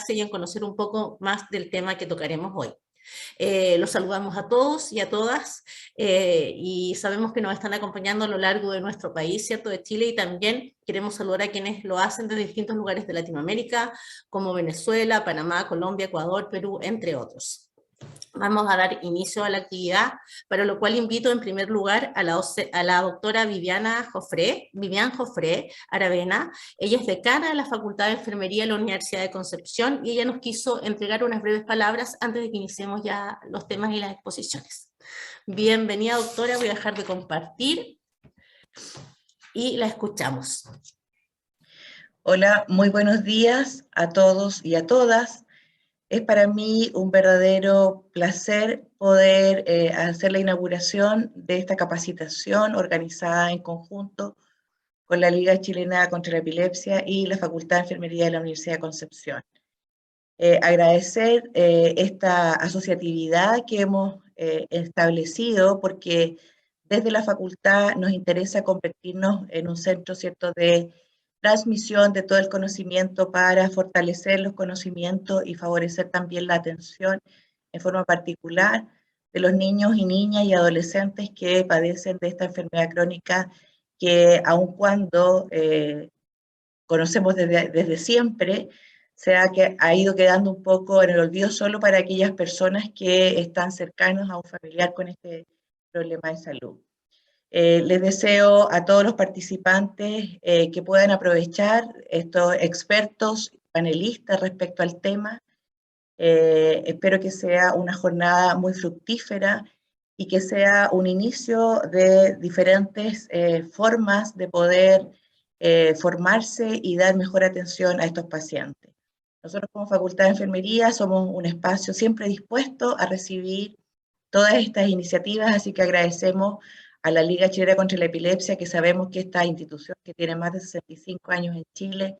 y en conocer un poco más del tema que tocaremos hoy. Los saludamos a todos y a todas y sabemos que nos están acompañando a lo largo de nuestro país, ¿cierto?, de Chile, y también queremos saludar a quienes lo hacen desde distintos lugares de Latinoamérica, como Venezuela, Panamá, Colombia, Ecuador, Perú, entre otros. Vamos a dar inicio a la actividad, para lo cual invito en primer lugar a la doctora Vivian Jofré Aravena. Ella es decana de la Facultad de Enfermería de la Universidad de Concepción y ella nos quiso entregar unas breves palabras antes de que iniciemos ya los temas y las exposiciones. Bienvenida, doctora, voy a dejar de compartir y la escuchamos. Hola, muy buenos días a todos y a todas. Es para mí un verdadero placer poder hacer la inauguración de esta capacitación organizada en conjunto con la Liga Chilena contra la Epilepsia y la Facultad de Enfermería de la Universidad de Concepción. Agradecer esta asociatividad que hemos establecido, porque desde la facultad nos interesa convertirnos en un centro, ¿cierto?, de transmisión de todo el conocimiento para fortalecer los conocimientos y favorecer también la atención en forma particular de los niños y niñas y adolescentes que padecen de esta enfermedad crónica que aun cuando conocemos desde siempre, ha ido quedando un poco en el olvido solo para aquellas personas que están cercanos a un familiar con este problema de salud. Les deseo a todos los participantes que puedan aprovechar estos expertos, panelistas respecto al tema. Espero que sea una jornada muy fructífera y que sea un inicio de diferentes formas de poder formarse y dar mejor atención a estos pacientes. Nosotros como Facultad de Enfermería somos un espacio siempre dispuesto a recibir todas estas iniciativas, así que agradecemos a la Liga Chilena contra la Epilepsia, que sabemos que esta institución que tiene más de 65 años en Chile,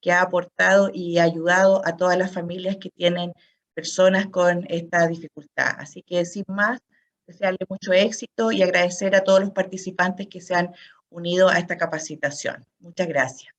que ha aportado y ayudado a todas las familias que tienen personas con esta dificultad. Así que sin más, desearle mucho éxito y agradecer a todos los participantes que se han unido a esta capacitación. Muchas gracias.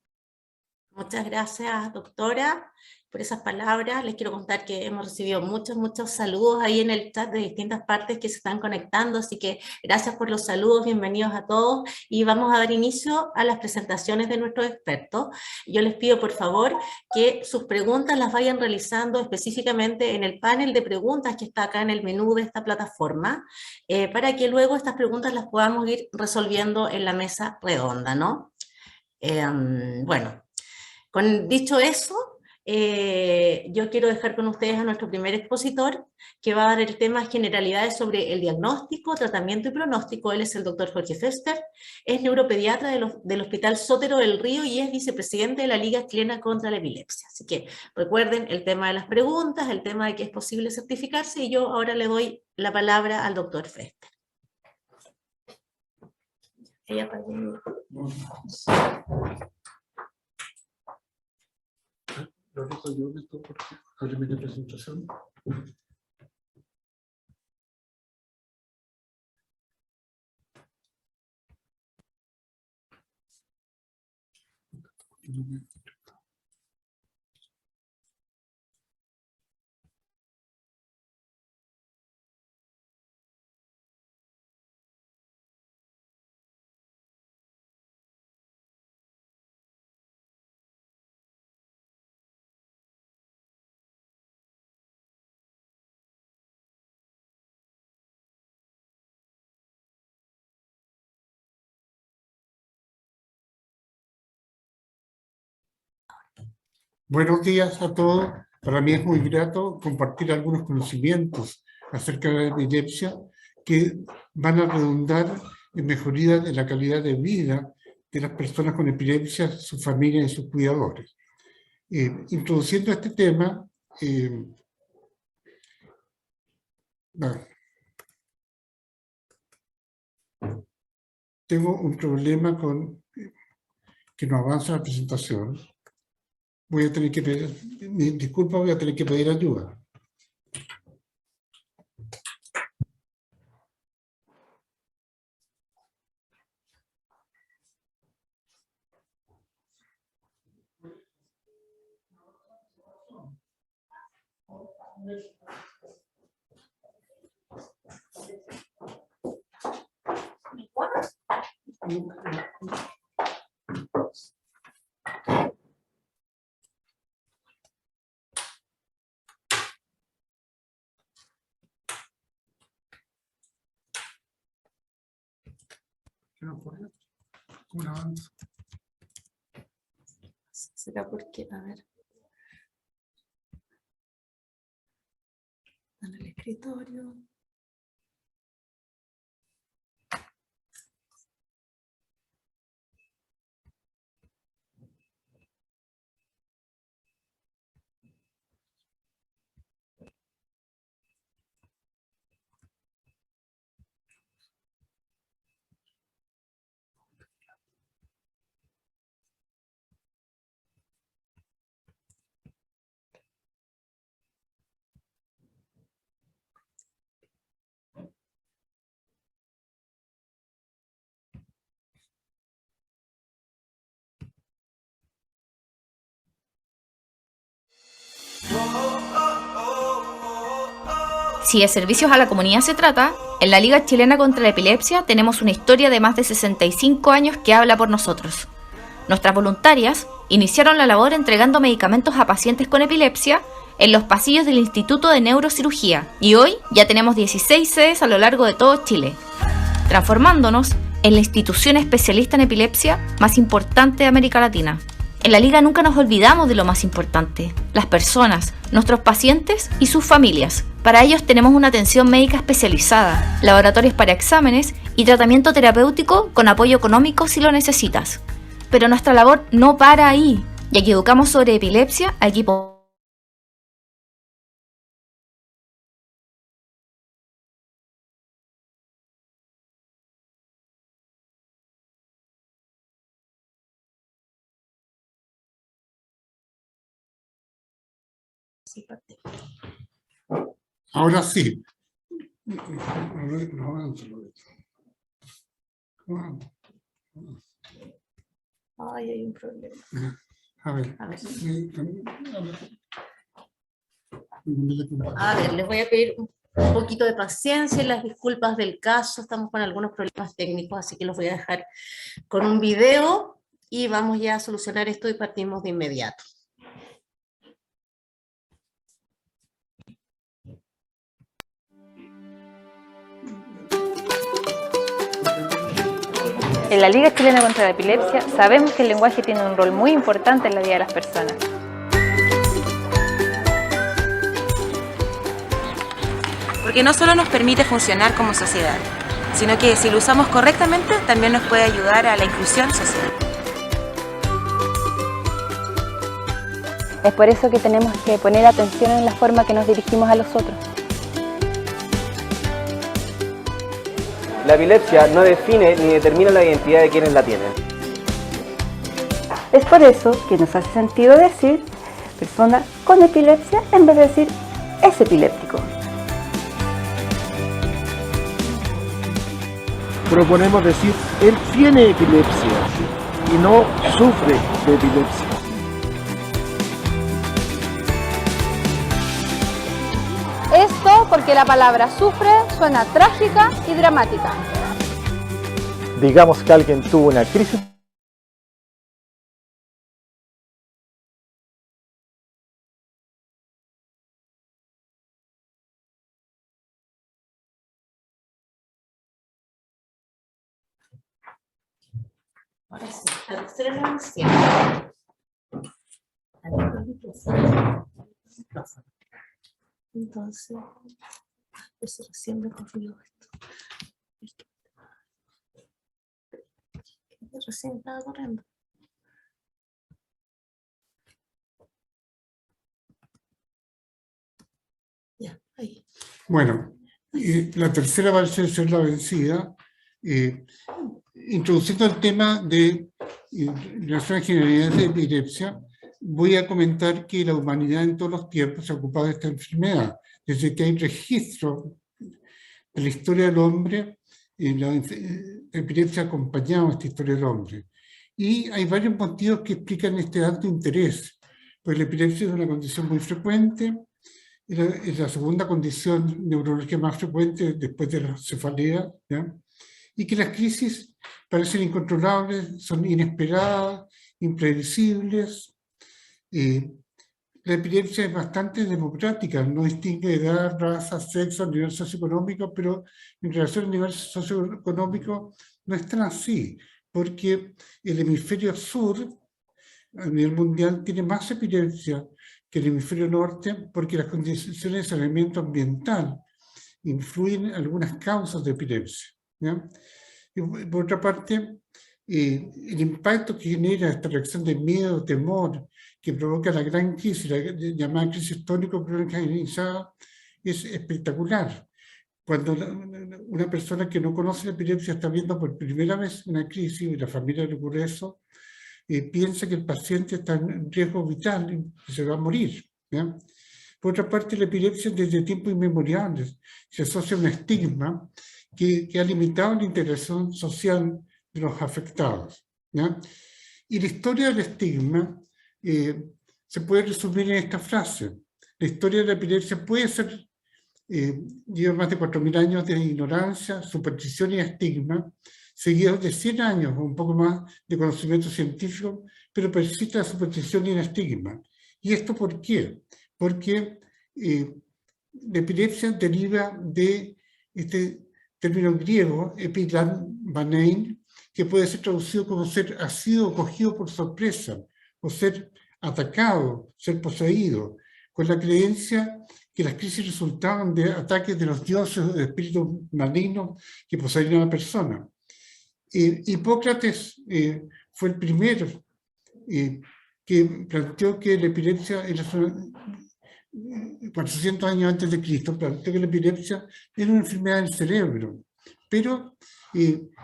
Muchas gracias, doctora, por esas palabras. Les quiero contar que hemos recibido muchos saludos ahí en el chat de distintas partes que se están conectando, así que gracias por los saludos, bienvenidos a todos, y vamos a dar inicio a las presentaciones de nuestros expertos. Yo les pido, por favor, que sus preguntas las vayan realizando específicamente en el panel de preguntas que está acá en el menú de esta plataforma, para que luego estas preguntas las podamos ir resolviendo en la mesa redonda, ¿no? Bueno. Dicho eso, yo quiero dejar con ustedes a nuestro primer expositor, que va a dar el tema generalidades sobre el diagnóstico, tratamiento y pronóstico. Él es el doctor Jorge Fester, es neuropediatra del Hospital Sotero del Río y es vicepresidente de la Liga Chilena contra la Epilepsia. Así que recuerden el tema de las preguntas, el tema de que es posible certificarse, y yo ahora le doy la palabra al doctor Fester. Lo dejo yo esto porque haré mi presentación. Buenos días a todos. Para mí es muy grato compartir algunos conocimientos acerca de la epilepsia que van a redundar en mejoría de la calidad de vida de las personas con epilepsia, sus familias y sus cuidadores. Introduciendo este tema, tengo un problema con que no avanza la presentación. Voy a tener que pedir, disculpa, voy a tener que pedir ayuda. ¿Cómo avanzo? ¿Será porque, a ver, en el escritorio? Si de servicios a la comunidad se trata, en la Liga Chilena contra la Epilepsia tenemos una historia de más de 65 años que habla por nosotros. Nuestras voluntarias iniciaron la labor entregando medicamentos a pacientes con epilepsia en los pasillos del Instituto de Neurocirugía y hoy ya tenemos 16 sedes a lo largo de todo Chile, transformándonos en la institución especialista en epilepsia más importante de América Latina. En la Liga nunca nos olvidamos de lo más importante, las personas, nuestros pacientes y sus familias. Para ellos tenemos una atención médica especializada, laboratorios para exámenes y tratamiento terapéutico con apoyo económico si lo necesitas. Pero nuestra labor no para ahí, ya que educamos sobre epilepsia a equipos. Ahora sí. Ay, hay un problema. A ver. A ver. A A ver, les voy a pedir un poquito de paciencia y las disculpas del caso. Estamos con algunos problemas técnicos, así que los voy a dejar con un video y vamos ya a solucionar esto y partimos de inmediato. En la Liga Chilena contra la Epilepsia sabemos que el lenguaje tiene un rol muy importante en la vida de las personas. Porque no solo nos permite funcionar como sociedad, sino que si lo usamos correctamente también nos puede ayudar a la inclusión social. Es por eso que tenemos que poner atención en la forma que nos dirigimos a los otros. La epilepsia no define ni determina la identidad de quienes la tienen. Es por eso que nos hace sentido decir persona con epilepsia en vez de decir es epiléptico. Proponemos decir él tiene epilepsia y no sufre de epilepsia. Esto porque la palabra sufre suena trágica y dramática. Digamos que alguien tuvo una crisis. Ahora sí, la tercera evaluación. Entonces, eso recién me configuró esto. Recién estaba corriendo. Ya, ahí. Bueno, la tercera va a ser la vencida, introduciendo el tema de las generalidades de epilepsia. Voy a comentar que la humanidad en todos los tiempos se ha ocupado de esta enfermedad. Desde que hay registro de la historia del hombre, la epilepsia ha acompañado esta historia del hombre. Y hay varios motivos que explican este alto interés. Pues la epilepsia es una condición muy frecuente, es la segunda condición neurológica más frecuente después de la cefalea, ¿ya? Y que las crisis parecen incontrolables, son inesperadas, imprevisibles. La epilepsia es bastante democrática, no distingue edad, raza, sexo, nivel socioeconómico, pero en relación al nivel socioeconómico no es tan así, porque el hemisferio sur, a nivel mundial, tiene más epilepsia que el hemisferio norte, porque las condiciones de saneamiento ambiental influyen en algunas causas de epilepsia, ¿ya? Y por otra parte, el impacto que genera esta reacción de miedo, temor, que provoca la gran crisis, la llamada crisis tónico-crónica generalizada, es espectacular. Cuando una persona que no conoce la epilepsia está viendo por primera vez una crisis y la familia le ocurre eso, piensa que el paciente está en riesgo vital y se va a morir, ¿ya? Por otra parte, la epilepsia desde tiempos inmemoriales se asocia a un estigma que ha limitado la integración social de los afectados, ¿ya? Y la historia del estigma se puede resumir en esta frase. La historia de la epilepsia puede ser, lleva más de 4.000 años de ignorancia, superstición y estigma, seguidos de 100 años o un poco más de conocimiento científico, pero persiste la superstición y el estigma. ¿Y esto por qué? Porque la epilepsia deriva de este término griego, epidlambanein, que puede ser traducido como ser asido o cogido por sorpresa, o ser atacado, ser poseído, con la creencia que las crisis resultaban de ataques de los dioses o de espíritus malignos que poseían a la persona. Hipócrates fue el primero que planteó que la epilepsia era 400 años antes de Cristo, planteó que la epilepsia era una enfermedad del cerebro, pero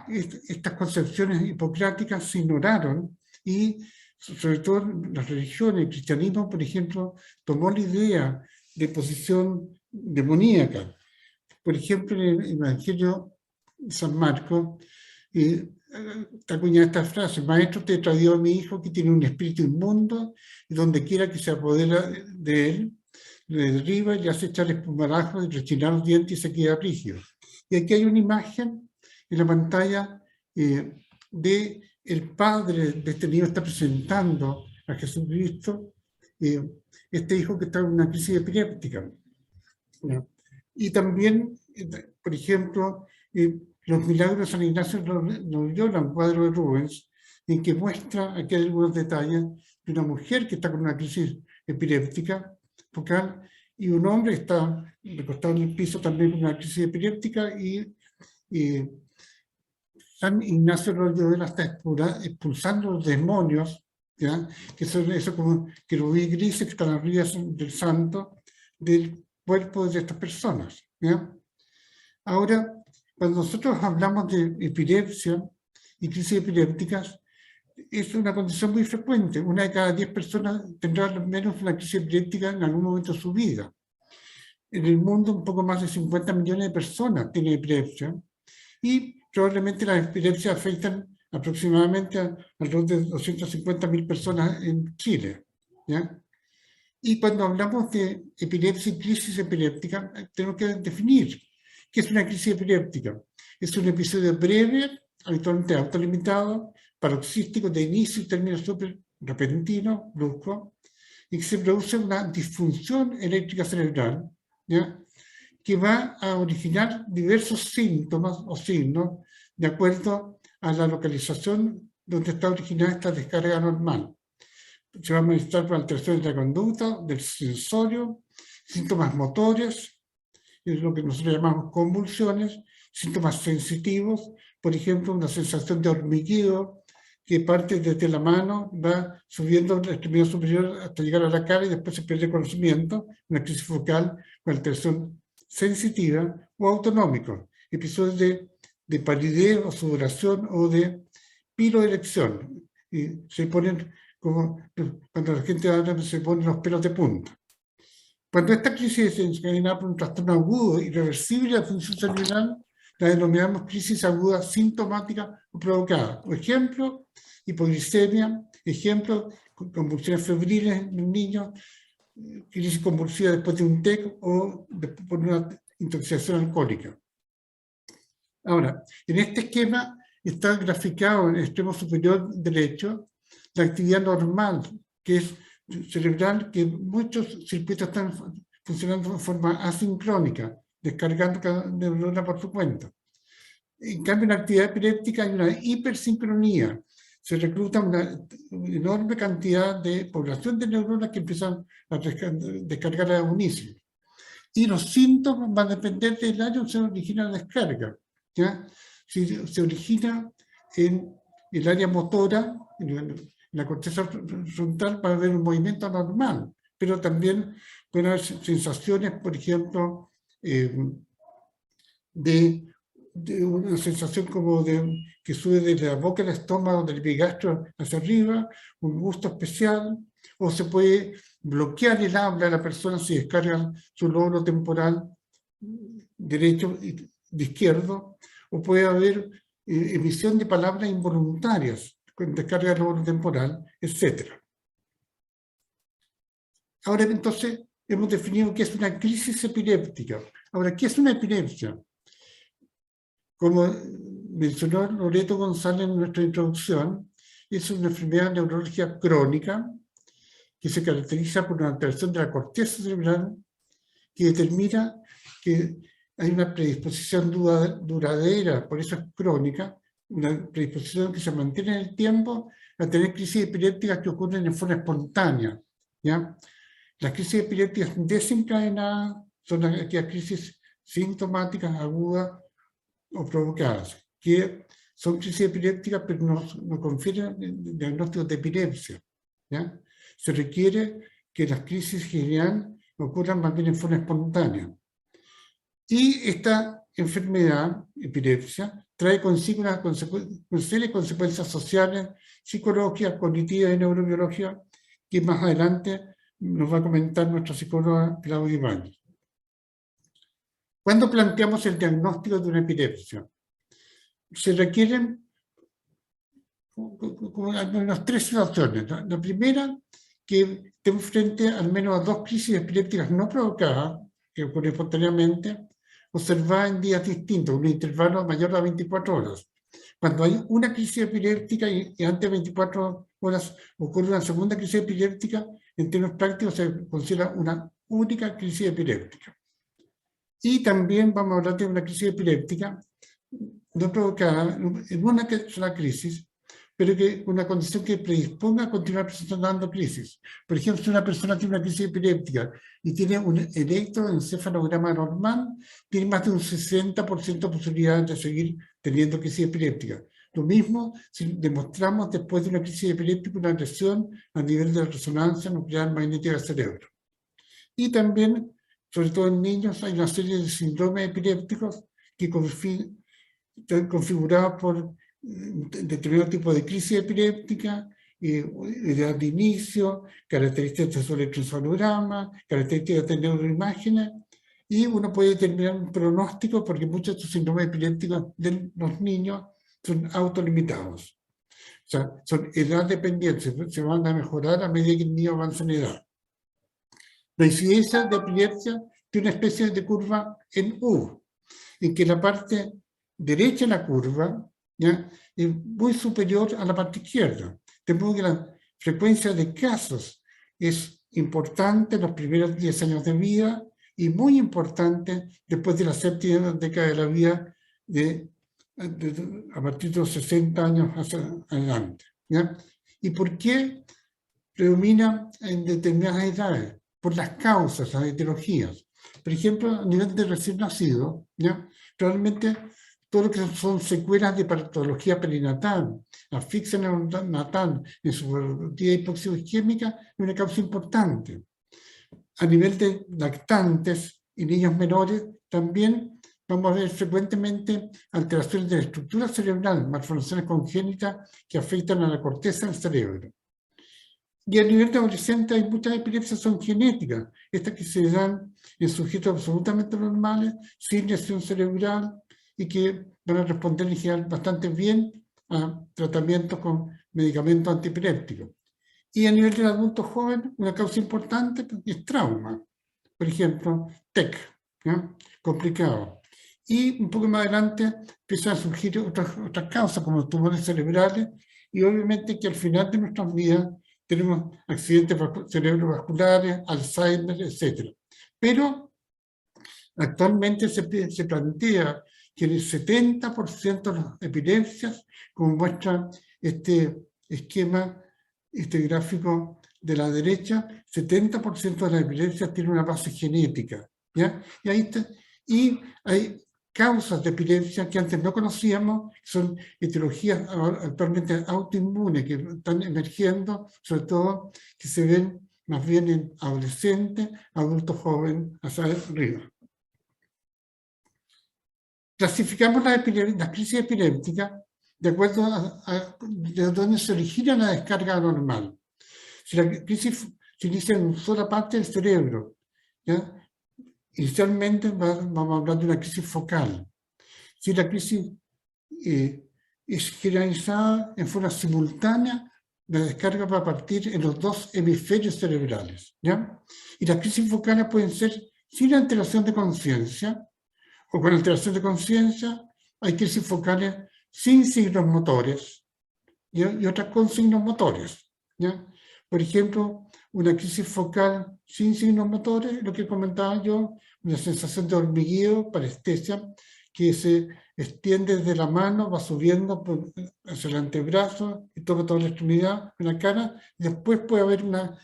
estas concepciones hipocráticas se ignoraron y sobre todo las religiones, el cristianismo, por ejemplo, tomó la idea de posesión demoníaca. Por ejemplo, en el Evangelio de San Marcos está acuñada esta frase: Maestro, te he traído a mi hijo que tiene un espíritu inmundo y donde quiera que se apodera de él, le derriba y le hace echar espumarajo y rechinar los dientes y se queda rígido. Y aquí hay una imagen en la pantalla de el padre de este niño está presentando a Jesucristo, este hijo que está en una crisis epiléptica. Y también, por ejemplo, los milagros de San Ignacio de Loyola, un cuadro de Rubens, en que muestra aquí algunos detalles de una mujer que está con una crisis epiléptica focal y un hombre que está recostado en el piso también con una crisis epiléptica y San Ignacio de Loyola está expulsando los demonios, ¿ya? Que son eso como querubín grises que están arriba del santo, del cuerpo de estas personas, ¿ya? Ahora, cuando nosotros hablamos de epilepsia y crisis epilépticas, es una condición muy frecuente. 1 de cada 10 personas tendrá al menos una crisis epiléptica en algún momento de su vida. En el mundo, un poco más de 50 millones de personas tienen epilepsia y probablemente las epilepsias afectan aproximadamente a alrededor de 250.000 personas en Chile, ¿ya? Y cuando hablamos de epilepsia y crisis epiléptica, tenemos que definir qué es una crisis epiléptica. Es un episodio breve, habitualmente autolimitado, paroxístico de inicio y término súper repentino, brusco, y que se produce una disfunción eléctrica cerebral, ¿ya? Que va a originar diversos síntomas o signos de acuerdo a la localización donde está originada esta descarga normal. Se va a manifestar por alteraciones de la conducta, del sensorio, síntomas motores, es lo que nosotros llamamos convulsiones, síntomas sensitivos, por ejemplo, una sensación de hormigueo que parte desde la mano, va subiendo la extremidad superior hasta llegar a la cara y después se pierde conocimiento, una crisis focal con alteración sensitiva o autonómico, episodios de palidez o sudoración o de piloerección. Y se ponen como, cuando la gente habla, se ponen los pelos de punta. Cuando esta crisis es desencadenada por un trastorno agudo irreversible de la función cerebral, la denominamos crisis aguda sintomática o provocada. Por ejemplo, hipoglicemia, ejemplo, convulsiones febriles en niños, crisis convulsiva después de un TEC o por una intoxicación alcohólica. Ahora, en este esquema está graficado en el extremo superior derecho la actividad normal, que es cerebral, que muchos circuitos están funcionando de forma asincrónica, descargando cada neurona por su cuenta. En cambio, en la actividad epiléptica hay una hipersincronía. Se recluta una enorme cantidad de población de neuronas que empiezan a descargar a unísono. Y los síntomas van a depender del área donde se origina la descarga, ¿ya? Si se origina en el área motora, en la corteza frontal, va a haber un movimiento normal, pero también pueden haber sensaciones, por ejemplo, de una sensación como que sube desde la boca al estómago, del epigastro hacia arriba, un gusto especial, o se puede bloquear el habla de la persona si descarga su lóbulo temporal derecho y de izquierdo, o puede haber emisión de palabras involuntarias con descarga del lóbulo temporal, etc. Ahora, entonces, hemos definido qué es una crisis epiléptica. Ahora, ¿qué es una epilepsia? Como mencionó Loreto González en nuestra introducción, es una enfermedad neurológica crónica que se caracteriza por una alteración de la corteza cerebral que determina que hay una predisposición duradera, por eso es crónica, una predisposición que se mantiene en el tiempo a tener crisis epilépticas que ocurren en forma espontánea, ¿ya? Las crisis epilépticas desencadenadas son aquellas crisis sintomáticas agudas o provocadas, que son crisis epilépticas pero no confieren diagnóstico de epilepsia, ¿ya? Se requiere que las crisis generales ocurran más bien en forma espontánea. Y esta enfermedad, epilepsia, trae consigo una serie de consecuencias sociales, psicológicas, cognitivas y neurobiológicas que más adelante nos va a comentar nuestra psicóloga Claudia Ibáñez. ¿Cuándo planteamos el diagnóstico de una epilepsia? Se requieren al menos tres situaciones. La primera, que estemos frente al menos a dos crisis epilépticas no provocadas, que ocurren espontáneamente, observadas en días distintos, un intervalo mayor a 24 horas. Cuando hay una crisis epiléptica y antes de 24 horas ocurre una segunda crisis epiléptica, en términos prácticos se considera una única crisis epiléptica. Y también vamos a hablar de una crisis epiléptica no provocada en una sola crisis, pero que una condición que predisponga a continuar presentando crisis. Por ejemplo, si una persona tiene una crisis epiléptica y tiene un electroencefalograma normal, tiene más de un 60% de posibilidades de seguir teniendo crisis epiléptica. Lo mismo si demostramos después de una crisis epiléptica una lesión a nivel de resonancia nuclear magnética del cerebro. Y también, sobre todo en niños, hay una serie de síndromes epilépticos que están configurados por determinado tipo de crisis epiléptica, edad de inicio, características de su electroencefalograma, características de neuroimágenes, y uno puede determinar un pronóstico porque muchos de estos síndromes epilépticos de los niños son autolimitados. O sea, son edad dependientes, se van a mejorar a medida que el niño avanza en edad. La incidencia de epilepsia tiene una especie de curva en U, en que la parte derecha de la curva, ¿ya?, es muy superior a la parte izquierda. De modo que la frecuencia de casos es importante en los primeros 10 años de vida y muy importante después de la séptima década de la vida, a partir de los 60 años hacia adelante, ¿ya? ¿Y por qué predomina en determinadas edades? Por las causas, las etiologías. Por ejemplo, a nivel de recién nacido, ¿ya?, probablemente todo lo que son secuelas de patología perinatal, asfixia neonatal, encefalopatía hipoxiogémica, es una causa importante. A nivel de lactantes y niños menores, también vamos a ver frecuentemente alteraciones de la estructura cerebral, malformaciones congénitas que afectan a la corteza del cerebro. Y a nivel de adolescentes hay muchas epilepsias que son genéticas, estas que se dan en sujetos absolutamente normales, sin lesión cerebral, y que van a responder en general bastante bien a tratamientos con medicamentos antiepilépticos. Y a nivel del adulto joven, una causa importante es trauma. Por ejemplo, TEC, ¿no? Complicado. Y un poco más adelante empiezan a surgir otras causas, como tumores cerebrales, y obviamente que al final de nuestras vidas tenemos accidentes cerebrovasculares, Alzheimer, etc. Pero actualmente se plantea que el 70% de las epilepsias, como muestra este esquema, este gráfico de la derecha, 70% de las epilepsias tienen una base genética, ¿ya? Y ahí está, y hay causas de epilepsia que antes no conocíamos, son etiologías actualmente autoinmunes que están emergiendo, sobre todo que se ven más bien en adolescentes, adultos jóvenes, hacia arriba. Clasificamos las crisis epilépticas de acuerdo a de dónde se origina la descarga anormal. Si la crisis se inicia en una sola parte del cerebro, ¿ya? Inicialmente vamos a hablar de una crisis focal. Si la crisis es generalizada en forma simultánea, la descarga va a partir en los dos hemisferios cerebrales, ¿ya? Y las crisis focales pueden ser sin alteración de conciencia, o con alteración de conciencia. Hay crisis focales sin signos motores, ¿ya? Y otras con signos motores, ¿ya? Por ejemplo, una crisis focal sin signos motores, lo que comentaba yo, una sensación de hormigueo, parestesia, que se extiende desde la mano, va subiendo hacia el antebrazo y toca toda la extremidad, en la cara, y después puede haber una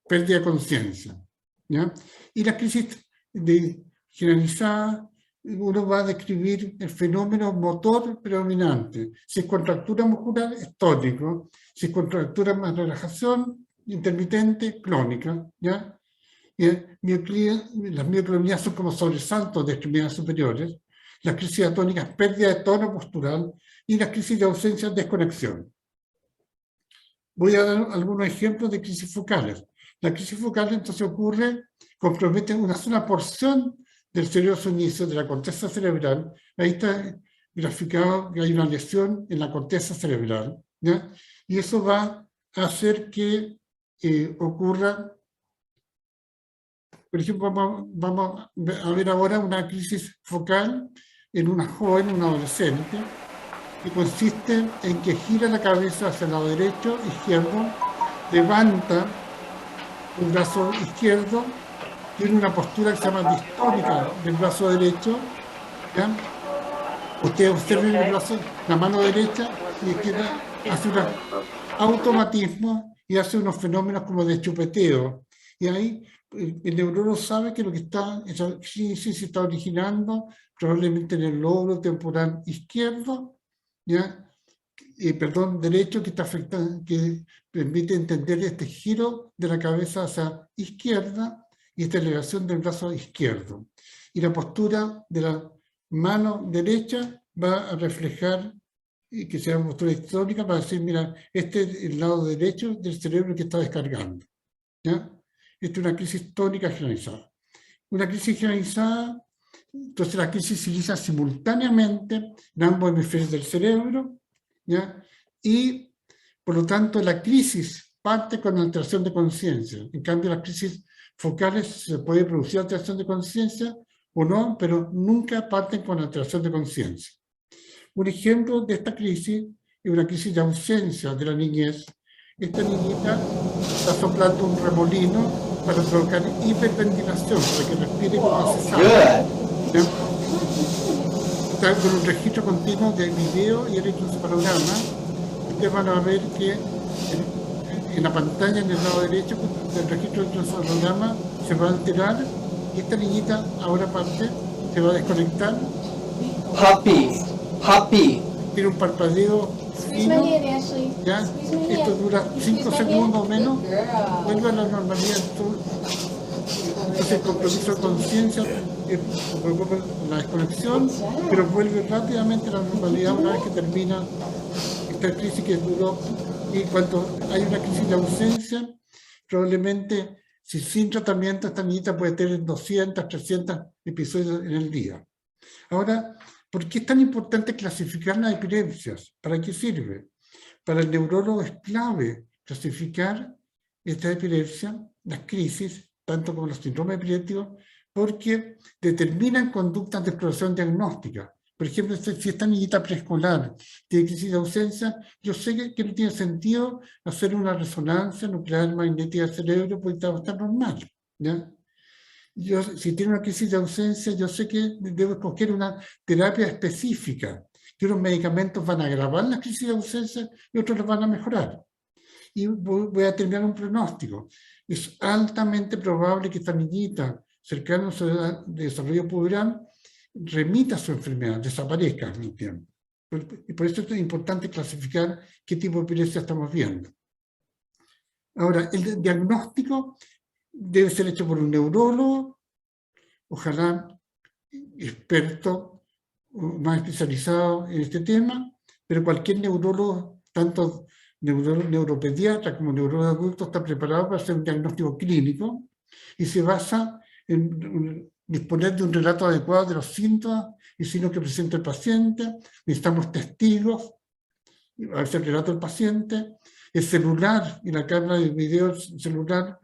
pérdida de conciencia, ¿ya? Y la crisis generalizada, uno va a describir el fenómeno motor predominante. Si es contractura muscular, es tónico. Si es contractura más relajación, intermitente, clónica, ¿ya? Y las mioclonías son como sobresaltos de extremidades superiores. Las crisis atónicas, pérdida de tono postural. Y las crisis de ausencia, desconexión. Voy a dar algunos ejemplos de crisis focales. La crisis focal entonces compromete una sola porción del cerebro inicio, de la corteza cerebral. Ahí está graficado que hay una lesión en la corteza cerebral, ¿ya? Y eso va a hacer que ocurra, por ejemplo, vamos a ver ahora una crisis focal en una joven, una adolescente, que consiste en que gira la cabeza hacia el lado derecho, izquierdo, levanta el brazo izquierdo, tiene una postura que se llama distónica del brazo derecho, ¿ya? Ustedes observen el brazo, la mano derecha y izquierda, hace un automatismo y hace unos fenómenos como de chupeteo. Y ahí el neurólogo sabe que lo que esa crisis se está originando probablemente en el lóbulo temporal izquierdo, ¿ya? Derecho, que está afectando, que permite entender este giro de la cabeza hacia izquierda y esta elevación del brazo izquierdo. Y la postura de la mano derecha va a reflejar, que sea una postura histórica, para decir, mira, este es el lado derecho del cerebro que está descargando, ¿ya? Esta es una crisis tónica generalizada. Una crisis generalizada, entonces la crisis se inicia simultáneamente en ambos hemisferios del cerebro, ¿ya? Y, por lo tanto, la crisis parte con alteración de conciencia. En cambio, las crisis focales se puede producir alteración de conciencia o no, pero nunca parten con alteración de conciencia. Un ejemplo de esta crisis es una crisis de ausencia de la niñez. Esta niñita está soplando un remolino para provocar hiperventilación, para que respire como cesárea. Está con un registro continuo de video y electroencefalograma. Ustedes van a ver que en la pantalla, en el lado derecho del registro de electroencefalograma, se va a alterar y esta niñita ahora parte, se va a desconectar. Happy. Tiene un parpadeo fino, ¿ya? Esto dura 5 segundos o menos, vuelve a la normalidad. Entonces el compromiso de conciencia provoca la desconexión, pero vuelve rápidamente a la normalidad una vez que termina esta crisis que duró. Y cuando hay una crisis de ausencia, probablemente, si sin tratamiento, esta niñita puede tener 200, 300 episodios en el día. Ahora, ¿por qué es tan importante clasificar las epilepsias? ¿Para qué sirve? Para el neurólogo es clave clasificar esta epilepsia, las crisis, tanto como los síndromes epilépticos, porque determinan conductas de exploración diagnóstica. Por ejemplo, si esta niñita preescolar tiene crisis de ausencia, yo sé que no tiene sentido hacer una resonancia nuclear magnética del cerebro porque va a estar normal, ¿ya? Si tiene una crisis de ausencia, yo sé que debo escoger una terapia específica, que unos medicamentos van a agravar la crisis de ausencia y otros los van a mejorar. Y voy a terminar un pronóstico. Es altamente probable que esta niñita, cercana a su edad de desarrollo puberal, remita su enfermedad, desaparezca en el tiempo. Y por eso es importante clasificar qué tipo de epilepsia estamos viendo. Ahora, el diagnóstico debe ser hecho por un neurólogo, ojalá experto más especializado en este tema, pero cualquier neurólogo, tanto neuropediatra como neurólogo adulto, está preparado para hacer un diagnóstico clínico y se basa en disponer de un relato adecuado de los síntomas y signos que presenta el paciente. Necesitamos testigos, a veces el relato del paciente. El celular y la cámara de video celular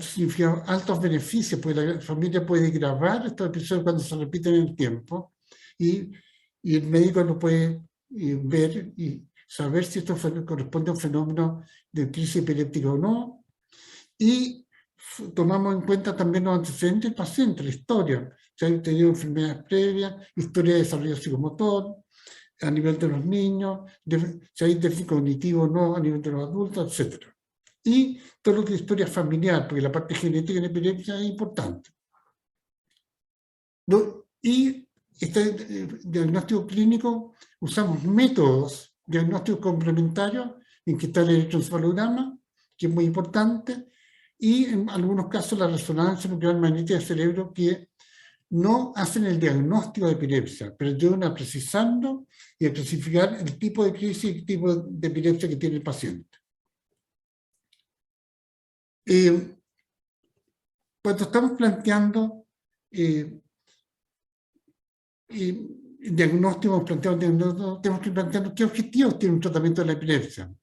significa altos beneficios, porque la familia puede grabar estos episodios cuando se repiten en el tiempo y el médico lo puede ver y saber si esto corresponde a un fenómeno de crisis epiléptica o no. Y tomamos en cuenta también los antecedentes del paciente, la historia, si ha tenido enfermedades previas, historia de desarrollo psicomotor, a nivel de los niños, si hay déficit cognitivo o no a nivel de los adultos, etc. Y todo lo que es historia familiar, porque la parte genética en epilepsia es importante. Y este diagnóstico clínico, usamos métodos diagnósticos complementarios, en que está el electroencefalograma, que es muy importante, y en algunos casos la resonancia nuclear magnética del cerebro, que no hacen el diagnóstico de epilepsia, pero ayudan a precisarlo y a clasificar el tipo de crisis y el tipo de epilepsia que tiene el paciente. Cuando estamos planteando el diagnóstico, tenemos que plantear qué objetivos tiene un tratamiento de la epilepsia.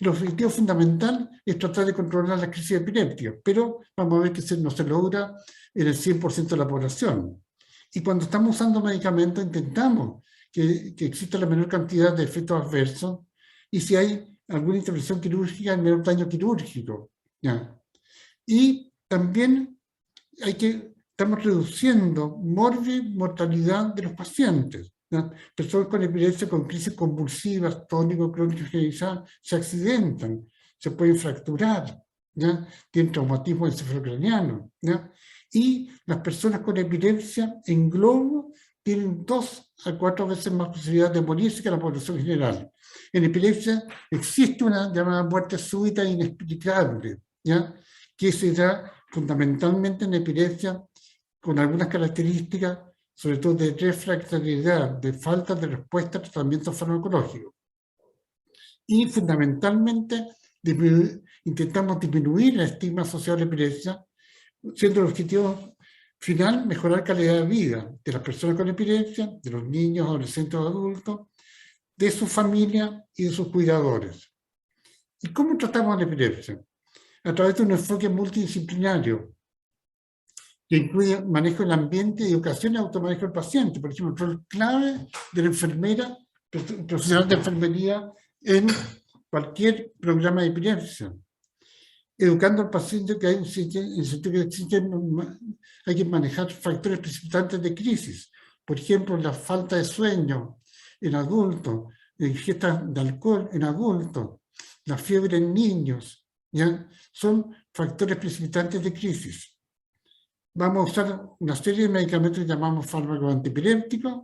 El objetivo fundamental es tratar de controlar la crisis epiléptica, pero vamos a ver que no se logra en el 100% de la población. Y cuando estamos usando medicamentos, intentamos que exista la menor cantidad de efectos adversos, y si hay alguna intervención quirúrgica, el menor daño quirúrgico, ¿ya? Y también estamos reduciendo mortalidad de los pacientes, ¿ya? Personas con epilepsia, con crisis convulsivas, tónico-crónicas generalizadas, se accidentan, se pueden fracturar, ¿ya? Tienen traumatismo encefalocraniano, ¿ya? Y las personas con epilepsia en globo tienen 2 a 4 veces más posibilidad de morirse que la población general. En epilepsia existe una llamada muerte súbita e inexplicable, ¿ya? Que se da fundamentalmente en epilepsia con algunas características, sobre todo de refractariedad, de falta de respuesta a tratamiento farmacológico. Y fundamentalmente intentamos disminuir el estigma asociado a la epilepsia, siendo el objetivo final mejorar calidad de vida de las personas con epilepsia, de los niños, adolescentes o adultos, de su familia y de sus cuidadores. ¿Y cómo tratamos la epilepsia? A través de un enfoque multidisciplinario, que incluye manejo del ambiente, educación y automanejo del paciente. Por ejemplo, el rol clave de la enfermera, profesional de enfermería en cualquier programa de epilepsia. Educando al paciente que hay que manejar factores precipitantes de crisis. Por ejemplo, la falta de sueño en adultos, la ingesta de alcohol en adultos, la fiebre en niños, ¿ya? Son factores precipitantes de crisis. Vamos a usar una serie de medicamentos que llamamos fármacos antipilépticos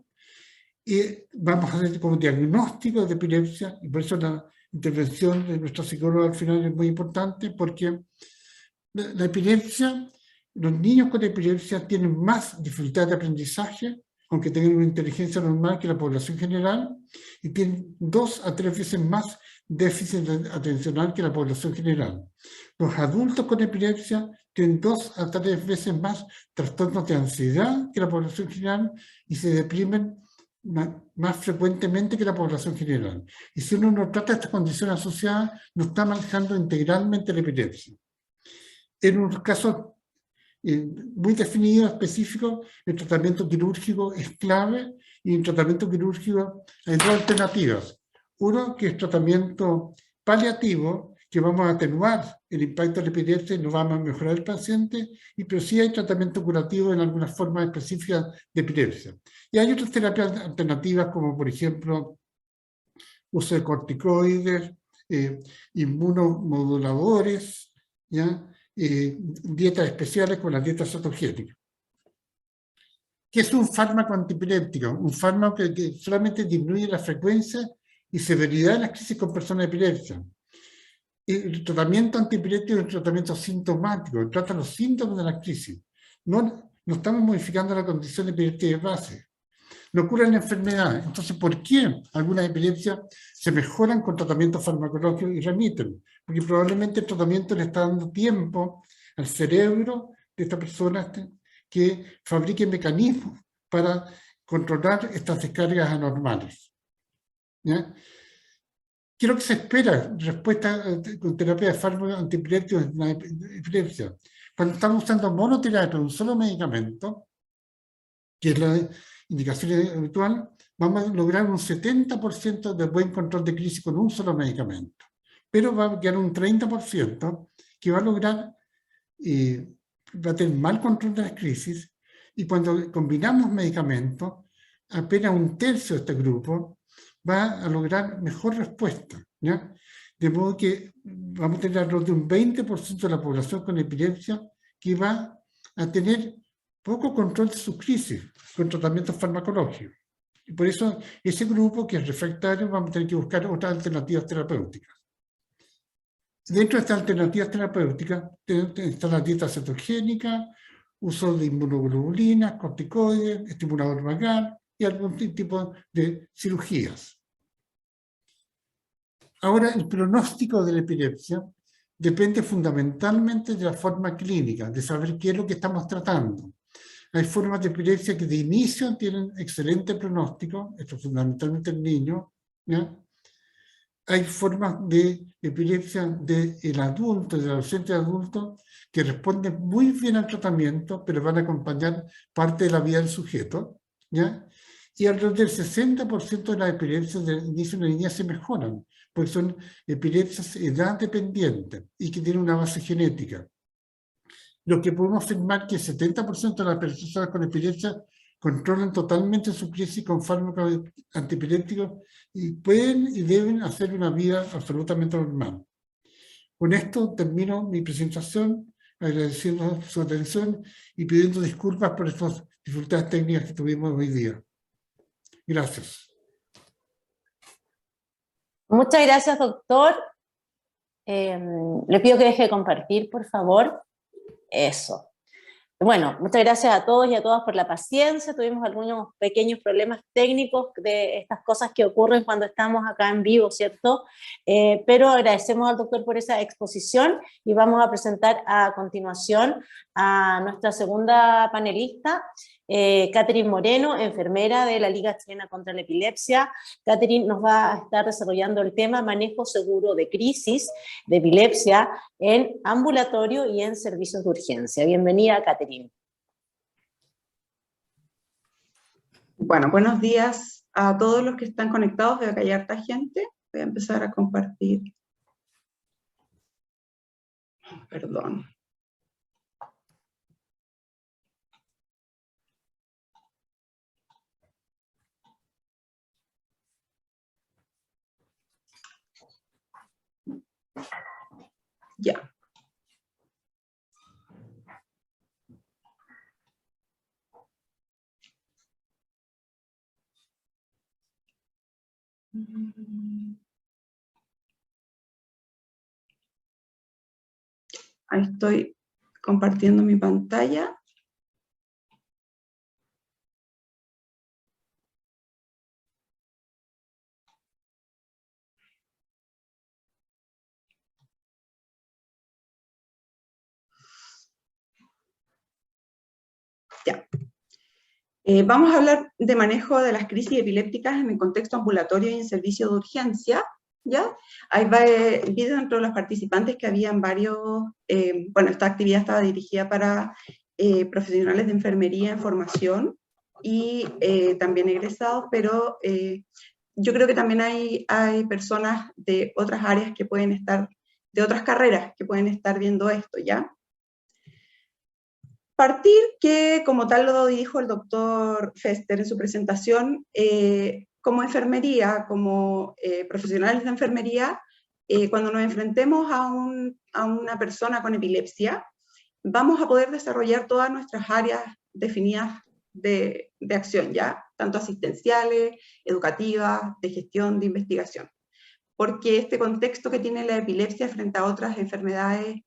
y vamos a hacer como diagnóstico de epilepsia, y por eso la intervención de nuestra psicóloga al final es muy importante, porque la epilepsia, los niños con epilepsia tienen más dificultad de aprendizaje, aunque tengan una inteligencia normal que la población general, y tienen 2 a 3 veces más déficit atencional que la población general. Los adultos con epilepsia tienen 2 a 3 veces más trastornos de ansiedad que la población general y se deprimen más frecuentemente que la población general. Y si uno no trata estas condiciones asociadas, no está manejando integralmente la epilepsia. En unos casos muy definidos, específicos, el tratamiento quirúrgico es clave, y en tratamiento quirúrgico hay dos alternativas. Uno, que es tratamiento paliativo, que vamos a atenuar el impacto de la epilepsia y no vamos a mejorar el paciente, pero sí hay tratamiento curativo en algunas formas específicas de epilepsia. Y hay otras terapias alternativas, como por ejemplo, uso de corticoides, inmunomoduladores, ¿ya? Dietas especiales con la dieta cetogénica. ¿Qué es un fármaco antipiléptico? Un fármaco que solamente disminuye la frecuencia y severidad de las crisis con personas de epilepsia. El tratamiento antipiléptico es un tratamiento sintomático, trata los síntomas de la crisis. No estamos modificando la condición de epilepsia de base. No curan la enfermedad. Entonces, ¿por qué algunas epilepsias se mejoran con tratamiento farmacológico y remiten? Porque probablemente el tratamiento le está dando tiempo al cerebro de esta persona que fabrique mecanismos para controlar estas descargas anormales. ¿Ya? ¿Qué es lo que se espera? Respuesta con terapia de fármacos antipilépticos en la epilepsia. Cuando estamos usando monoterapia, un solo medicamento, que es la indicación habitual, vamos a lograr un 70% de buen control de crisis con un solo medicamento. Pero va a quedar un 30% que va a lograr, va a tener mal control de las crisis, y cuando combinamos medicamentos, apenas un tercio de este grupo va a lograr mejor respuesta, ¿ya? De modo que vamos a tener alrededor de un 20% de la población con epilepsia que va a tener poco control de sus crisis con tratamientos farmacológicos. Y por eso ese grupo que es refractario vamos a tener que buscar otras alternativas terapéuticas. Dentro de estas alternativas terapéuticas está la dieta cetogénica, uso de inmunoglobulinas, corticoides, estimulador vagal y algún tipo de cirugías. Ahora, el pronóstico de la epilepsia depende fundamentalmente de la forma clínica, de saber qué es lo que estamos tratando. Hay formas de epilepsia que de inicio tienen excelente pronóstico, esto fundamentalmente en niños, ¿ya? Hay formas de epilepsia del adulto, del adolescente adulto, que responden muy bien al tratamiento, pero van a acompañar parte de la vida del sujeto, ¿ya? Y alrededor del 60% de las epilepsias del inicio de la niñez se mejoran, porque son epilepsias edad dependientes y que tienen una base genética. Lo que podemos afirmar que el 70% de las personas con epilepsia controlan totalmente su crisis con fármacos antipilépticos y pueden y deben hacer una vida absolutamente normal. Con esto termino mi presentación, agradeciendo su atención y pidiendo disculpas por estas dificultades técnicas que tuvimos hoy día. Gracias. Muchas gracias, doctor. Le pido que deje de compartir, por favor. Eso. Bueno, muchas gracias a todos y a todas por la paciencia. Tuvimos algunos pequeños problemas técnicos de estas cosas que ocurren cuando estamos acá en vivo, ¿cierto? Pero agradecemos al doctor por esa exposición y vamos a presentar a continuación a nuestra segunda panelista, Catherine Moreno, enfermera de la Liga Chilena contra la Epilepsia. Catherine nos va a estar desarrollando el tema manejo seguro de crisis de epilepsia en ambulatorio y en servicios de urgencia. Bienvenida, Catherine. Bueno, buenos días a todos los que están conectados. Veo que hay harta gente. Voy a empezar a compartir. Perdón. Ya. Ahí estoy compartiendo mi pantalla. Ya. Vamos a hablar de manejo de las crisis epilépticas en el contexto ambulatorio y en servicio de urgencia, ¿ya? Ahí vi dentro de los participantes que habían varios, bueno, esta actividad estaba dirigida para profesionales de enfermería en formación y también egresados, pero yo creo que también hay personas de otras áreas que pueden estar, de otras carreras que pueden estar viendo esto, ¿ya? Partir que, como tal lo dijo el doctor Fester en su presentación, como enfermería, como profesionales de enfermería, cuando nos enfrentemos a una persona con epilepsia, vamos a poder desarrollar todas nuestras áreas definidas de acción, ¿ya? Tanto asistenciales, educativas, de gestión, de investigación. Porque este contexto que tiene la epilepsia frente a otras enfermedades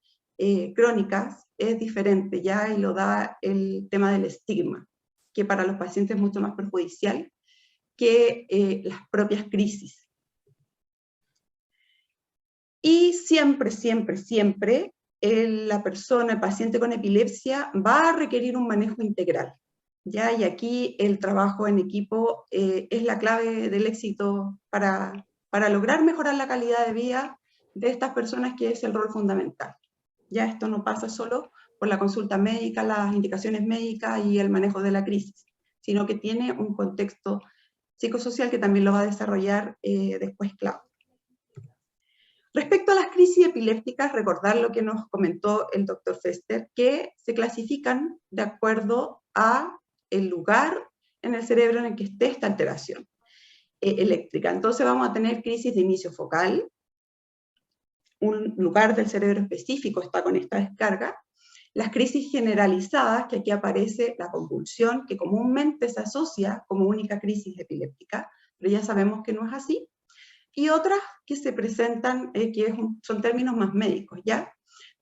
crónicas es diferente, ¿ya? Y lo da el tema del estigma, que para los pacientes es mucho más perjudicial que las propias crisis. Y siempre, siempre, siempre, la persona, el paciente con epilepsia, va a requerir un manejo integral, ¿ya? Y aquí el trabajo en equipo es la clave del éxito para lograr mejorar la calidad de vida de estas personas, que es el rol fundamental. Ya esto no pasa solo por la consulta médica, las indicaciones médicas y el manejo de la crisis, sino que tiene un contexto psicosocial que también lo va a desarrollar después clave. Respecto a las crisis epilépticas, recordar lo que nos comentó el doctor Fester, que se clasifican de acuerdo a el lugar en el cerebro en el que esté esta alteración eléctrica. Entonces vamos a tener crisis de inicio focal, un lugar del cerebro específico está con esta descarga, las crisis generalizadas, que aquí aparece la convulsión, que comúnmente se asocia como única crisis epiléptica, pero ya sabemos que no es así, y otras que se presentan, son términos más médicos, ¿ya?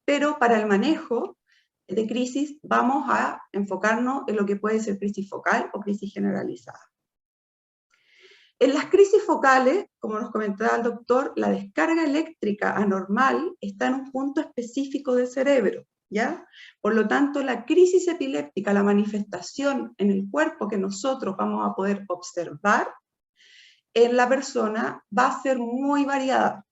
Pero para el manejo de crisis vamos a enfocarnos en lo que puede ser crisis focal o crisis generalizada. En las crisis focales, como nos comentaba el doctor, la descarga eléctrica anormal está en un punto específico del cerebro, ¿ya? Por lo tanto, la crisis epiléptica, la manifestación en el cuerpo que nosotros vamos a poder observar en la persona va a ser muy variada,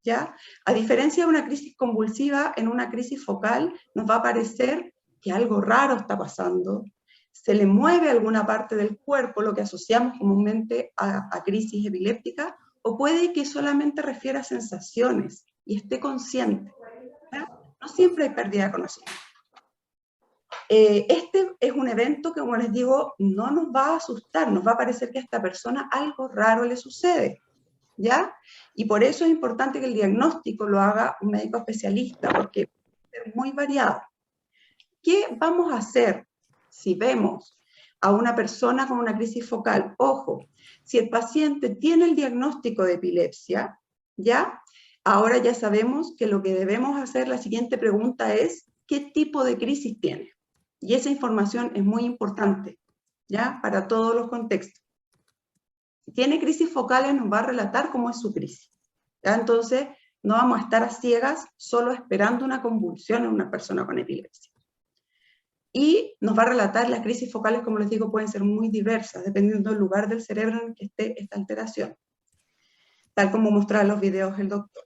¿ya? A diferencia de una crisis convulsiva, en una crisis focal nos va a parecer que algo raro está pasando, se le mueve alguna parte del cuerpo, lo que asociamos comúnmente a crisis epiléptica, o puede que solamente refiera a sensaciones y esté consciente, ¿ya? No siempre hay pérdida de conocimiento. Este es un evento que, como les digo, no nos va a asustar, nos va a parecer que a esta persona algo raro le sucede, ¿ya? Y por eso es importante que el diagnóstico lo haga un médico especialista, porque es muy variado. ¿Qué vamos a hacer si vemos a una persona con una crisis focal? Ojo, si el paciente tiene el diagnóstico de epilepsia, ¿ya? Ahora ya sabemos que lo que debemos hacer, la siguiente pregunta es, ¿qué tipo de crisis tiene? Y esa información es muy importante, ¿ya? Para todos los contextos. Si tiene crisis focales, nos va a relatar cómo es su crisis, ¿ya? Entonces, no vamos a estar a ciegas solo esperando una convulsión en una persona con epilepsia. Y nos va a relatar las crisis focales, como les digo, pueden ser muy diversas, dependiendo del lugar del cerebro en el que esté esta alteración, tal como mostraba en los videos el doctor.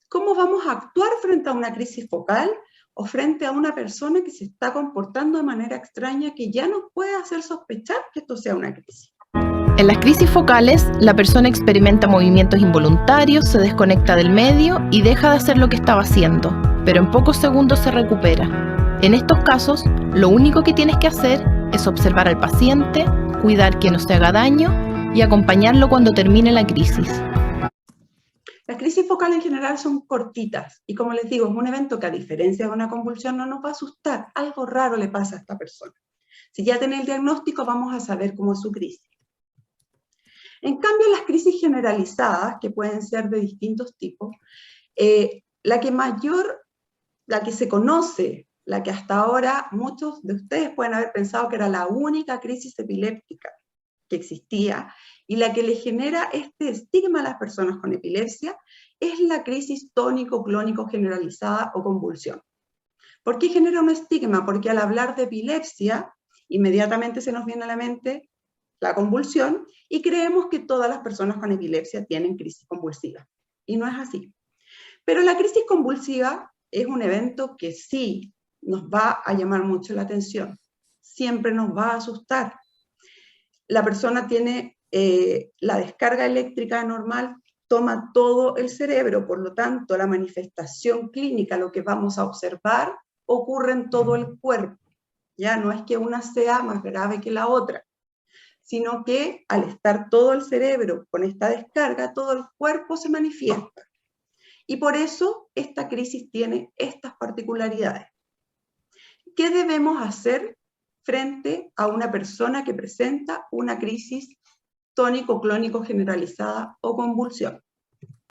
¿Cómo vamos a actuar frente a una crisis focal o frente a una persona que se está comportando de manera extraña que ya nos puede hacer sospechar que esto sea una crisis? En las crisis focales, la persona experimenta movimientos involuntarios, se desconecta del medio y deja de hacer lo que estaba haciendo, pero en pocos segundos se recupera. En estos casos, lo único que tienes que hacer es observar al paciente, cuidar que no se haga daño y acompañarlo cuando termine la crisis. Las crisis focales en general son cortitas y, como les digo, es un evento que, a diferencia de una convulsión, no nos va a asustar. Algo raro le pasa a esta persona. Si ya tiene el diagnóstico, vamos a saber cómo es su crisis. En cambio, las crisis generalizadas, que pueden ser de distintos tipos, la que se conoce, la que hasta ahora muchos de ustedes pueden haber pensado que era la única crisis epiléptica que existía, y la que le genera este estigma a las personas con epilepsia, es la crisis tónico-clónico generalizada o convulsión. ¿Por qué genera un estigma? Porque al hablar de epilepsia, Inmediatamente se nos viene a la mente la convulsión y creemos que todas las personas con epilepsia tienen crisis convulsiva. Y no es así. Pero la crisis convulsiva es un evento que sí nos va a llamar mucho la atención. Siempre nos va a asustar. La persona tiene la descarga eléctrica normal, toma todo el cerebro, por lo tanto la manifestación clínica, lo que vamos a observar, ocurre en todo el cuerpo. Ya no es que una sea más grave que la otra, sino que al estar todo el cerebro con esta descarga, todo el cuerpo se manifiesta. Y por eso esta crisis tiene estas particularidades. ¿Qué debemos hacer frente a una persona que presenta una crisis tónico-clónico generalizada o convulsión?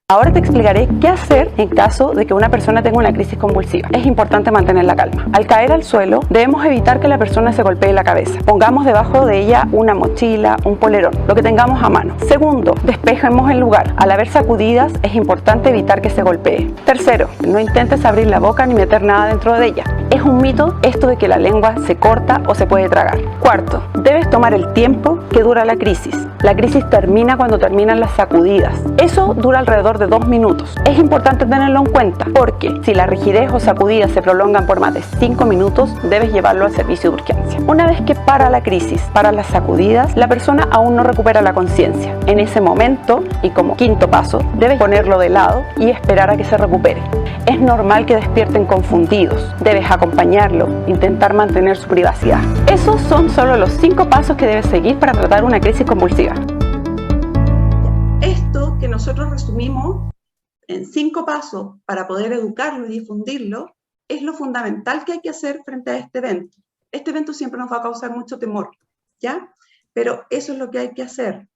Ahora te explicaré qué hacer en caso de que una persona tenga una crisis convulsiva. Es importante mantener la calma. Al caer al suelo, debemos evitar que la persona se golpee la cabeza. Pongamos debajo de ella una mochila, un polerón, lo que tengamos a mano. Segundo, despejemos el lugar. Al haber sacudidas, es importante evitar que se golpee. Tercero, no intentes abrir la boca ni meter nada dentro de ella. Es un mito esto de que la lengua se corta o se puede tragar. Cuarto, debes tomar el tiempo que dura la crisis. La crisis termina cuando terminan las sacudidas. Eso dura alrededor de 2 minutos. Es importante tenerlo en cuenta porque si la rigidez o sacudidas se prolongan por más de 5 minutos, debes llevarlo al servicio de urgencia. Una vez que para la crisis, para las sacudidas, la persona aún no recupera la conciencia. En ese momento, y como quinto paso, debes ponerlo de lado y esperar a que se recupere. Es normal que despierten confundidos. Debes acompañarlo, intentar mantener su privacidad. Esos son solo los 5 pasos que debes seguir para tratar una crisis convulsiva. Esto que nosotros resumimos en 5 pasos para poder educarlo y difundirlo es lo fundamental que hay que hacer frente a este evento. Este evento siempre nos va a causar mucho temor, ¿ya? Pero eso es lo que hay que hacer.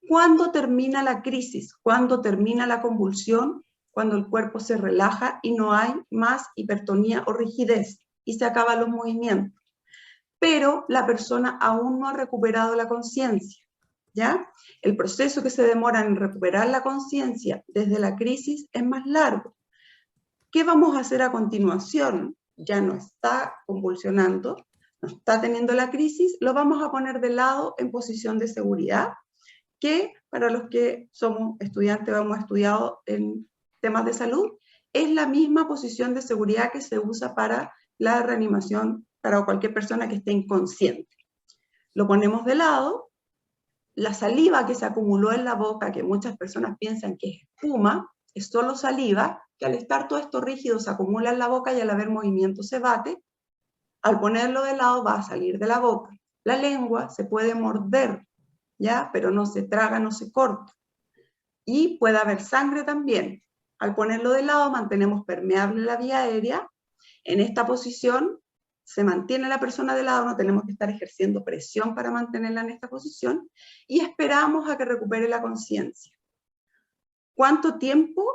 ¿Cuándo termina la crisis? ¿Cuándo termina la convulsión? Cuando el cuerpo se relaja y no hay más hipertonía o rigidez y se acaban los movimientos. Pero la persona aún no ha recuperado la conciencia, ¿ya? El proceso que se demora en recuperar la conciencia desde la crisis es más largo. ¿Qué vamos a hacer a continuación? Ya no está convulsionando, no está teniendo la crisis, lo vamos a poner de lado en posición de seguridad, que para los que somos estudiantes o hemos estudiado en temas de salud, es la misma posición de seguridad que se usa para la reanimación para cualquier persona que esté inconsciente. Lo ponemos de lado. La saliva que se acumuló en la boca, que muchas personas piensan que es espuma, es solo saliva, que al estar todo esto rígido se acumula en la boca y al haber movimiento se bate. Al ponerlo de lado va a salir de la boca. La lengua se puede morder, ¿ya? Pero no se traga, no se corta. Y puede haber sangre también. Al ponerlo de lado mantenemos permeable la vía aérea. En esta posición se mantiene la persona de lado, no tenemos que estar ejerciendo presión para mantenerla en esta posición y esperamos a que recupere la conciencia. ¿Cuánto tiempo?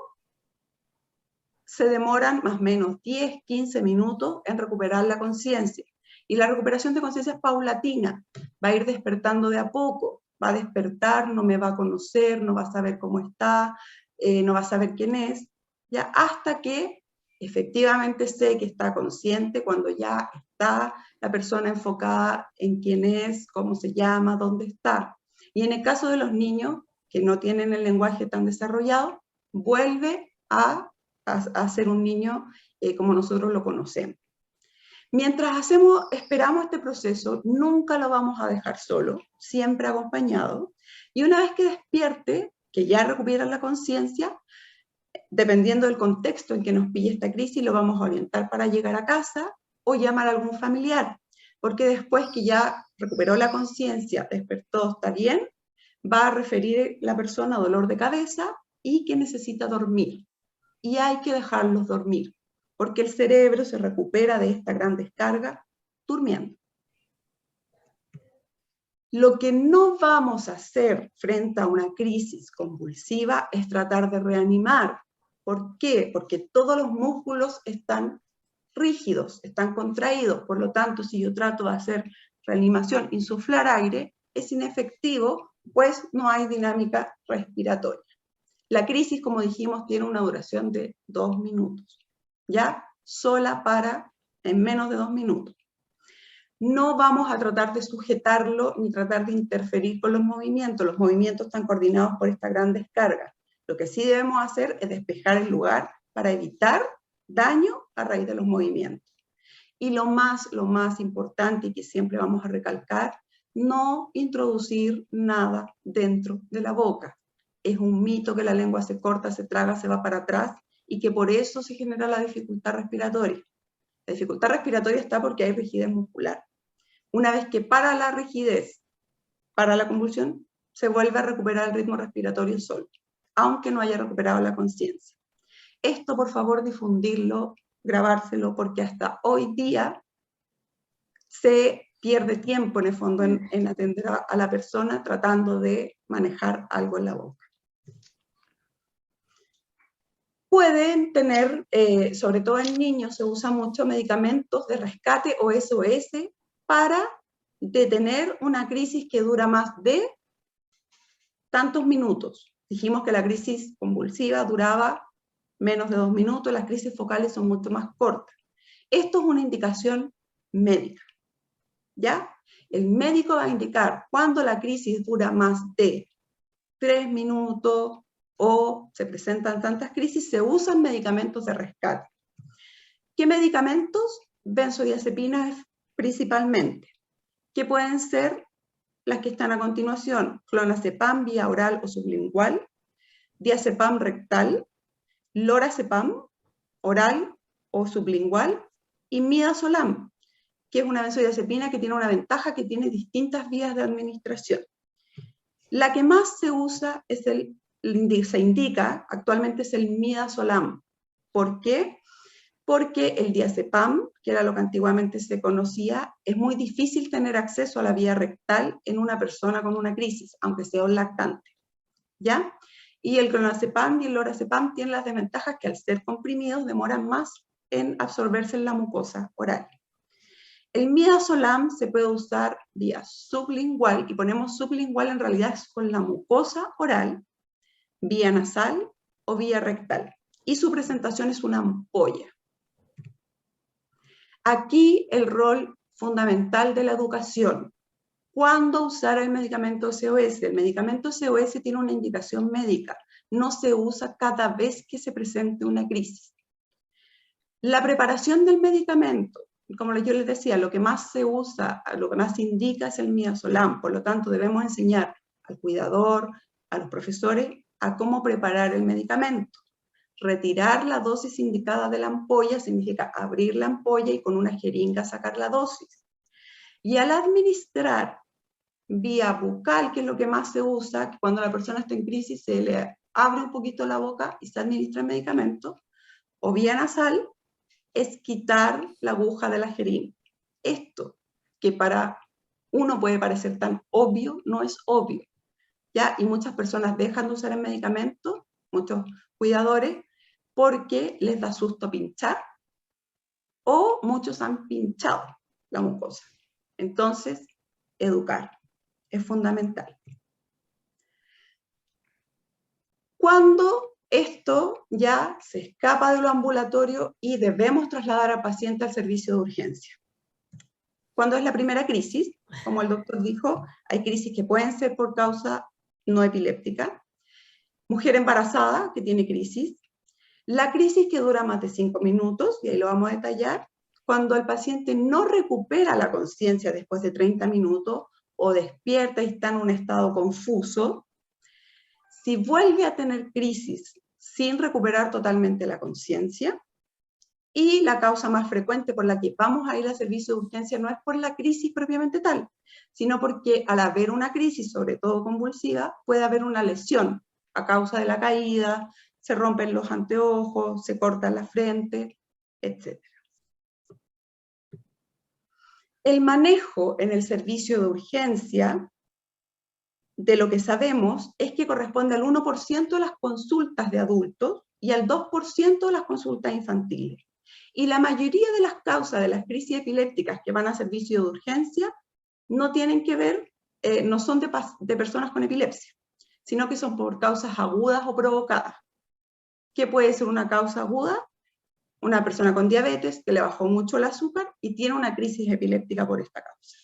Se demoran más o menos 10, 15 minutos en recuperar la conciencia. Y la recuperación de conciencia es paulatina, va a ir despertando de a poco, va a despertar, no me va a conocer, no va a saber cómo está, no va a saber quién es, ya hasta que efectivamente sé que está consciente cuando ya está la persona enfocada en quién es, cómo se llama, dónde está. Y en el caso de los niños que no tienen el lenguaje tan desarrollado, vuelve a ser un niño como nosotros lo conocemos. Mientras esperamos este proceso, nunca lo vamos a dejar solo, siempre acompañado. Y una vez que despierte, que ya recupera la conciencia, dependiendo del contexto en que nos pille esta crisis, lo vamos a orientar para llegar a casa o llamar a algún familiar, porque después que ya recuperó la conciencia, despertó, está bien, va a referir la persona dolor de cabeza y que necesita dormir. Y hay que dejarlos dormir, porque el cerebro se recupera de esta gran descarga durmiendo. Lo que no vamos a hacer frente a una crisis convulsiva es tratar de reanimar. ¿Por qué? Porque todos los músculos están rígidos, están contraídos. Por lo tanto, si yo trato de hacer reanimación, insuflar aire, es inefectivo, pues no hay dinámica respiratoria. La crisis, como dijimos, tiene una duración de 2 minutos. Ya sola para en menos de 2 minutos. no vamos a tratar de sujetarlo ni tratar de interferir con los movimientos están coordinados por esta gran descarga. Lo que sí debemos hacer es despejar el lugar para evitar daño a raíz de los movimientos. Y lo más importante y que siempre vamos a recalcar, no introducir nada dentro de la boca. Es un mito que la lengua se corta, se traga, se va para atrás y que por eso se genera la dificultad respiratoria. La dificultad respiratoria está porque hay rigidez muscular. Una vez que para la rigidez, para la convulsión, se vuelve a recuperar el ritmo respiratorio solo, aunque no haya recuperado la conciencia. Esto, por favor, difundirlo, grabárselo, porque hasta hoy día se pierde tiempo, en el fondo, en atender a la persona tratando de manejar algo en la boca. Pueden tener, sobre todo en niños, se usan mucho medicamentos de rescate o SOS para detener una crisis que dura más de tantos minutos. Dijimos que la crisis convulsiva duraba menos de 2 minutos, las crisis focales son mucho más cortas. Esto es una indicación médica, ¿ya? El médico va a indicar cuando la crisis dura más de 3 minutos o se presentan tantas crisis, se usan medicamentos de rescate. ¿Qué medicamentos? Benzodiazepinas principalmente, que pueden ser las que están a continuación: clonazepam vía oral o sublingual, diazepam rectal, lorazepam oral o sublingual, y midazolam, que es una benzodiazepina que tiene una ventaja, que tiene distintas vías de administración. La que más se usa es se indica actualmente es el midazolam. ¿Por qué? Porque el diazepam, que era lo que antiguamente se conocía, es muy difícil tener acceso a la vía rectal en una persona con una crisis, aunque sea un lactante, ¿ya? Y el clonazepam y el lorazepam tienen las desventajas que al ser comprimidos demoran más en absorberse en la mucosa oral. El midazolam se puede usar vía sublingual, y ponemos sublingual, en realidad es con la mucosa oral, vía nasal o vía rectal, y su presentación es una ampolla. Aquí el rol fundamental de la educación. ¿Cuándo usar el medicamento SOS? El medicamento SOS tiene una indicación médica, no se usa cada vez que se presente una crisis. La preparación del medicamento, como yo les decía, lo que más se usa, lo que más se indica es el midazolam, por lo tanto debemos enseñar al cuidador, a los profesores, a cómo preparar el medicamento. Retirar la dosis indicada de la ampolla significa abrir la ampolla y con una jeringa sacar la dosis. Y al administrar vía bucal, que es lo que más se usa, que cuando la persona está en crisis se le abre un poquito la boca y se administra el medicamento, o vía nasal, es quitar la aguja de la jeringa. Esto, que para uno puede parecer tan obvio, no es obvio, ¿ya? Y muchas personas dejan de usar el medicamento, muchos cuidadores, porque les da susto pinchar, o muchos han pinchado la mucosa. Entonces, educar es fundamental. Cuando esto ya se escapa de lo ambulatorio y debemos trasladar al paciente al servicio de urgencia. Cuando es la primera crisis, como el doctor dijo, hay crisis que pueden ser por causa no epiléptica. Mujer embarazada que tiene crisis. La crisis que dura más de 5 minutos, y ahí lo vamos a detallar, cuando el paciente no recupera la conciencia después de 30 minutos, o despierta y está en un estado confuso. Si vuelve a tener crisis sin recuperar totalmente la conciencia, y la causa más frecuente por la que vamos a ir al servicio de urgencia no es por la crisis propiamente tal, sino porque al haber una crisis, sobre todo convulsiva, puede haber una lesión a causa de la caída, se rompen los anteojos, se corta la frente, etc. El manejo en el servicio de urgencia, de lo que sabemos, es que corresponde al 1% de las consultas de adultos y al 2% de las consultas infantiles. Y la mayoría de las causas de las crisis epilépticas que van a servicio de urgencia no tienen que ver, no son de personas con epilepsia, sino que son por causas agudas o provocadas. ¿Qué puede ser una causa aguda? una persona con diabetes que le bajó mucho el azúcar y tiene una crisis epiléptica por esta causa.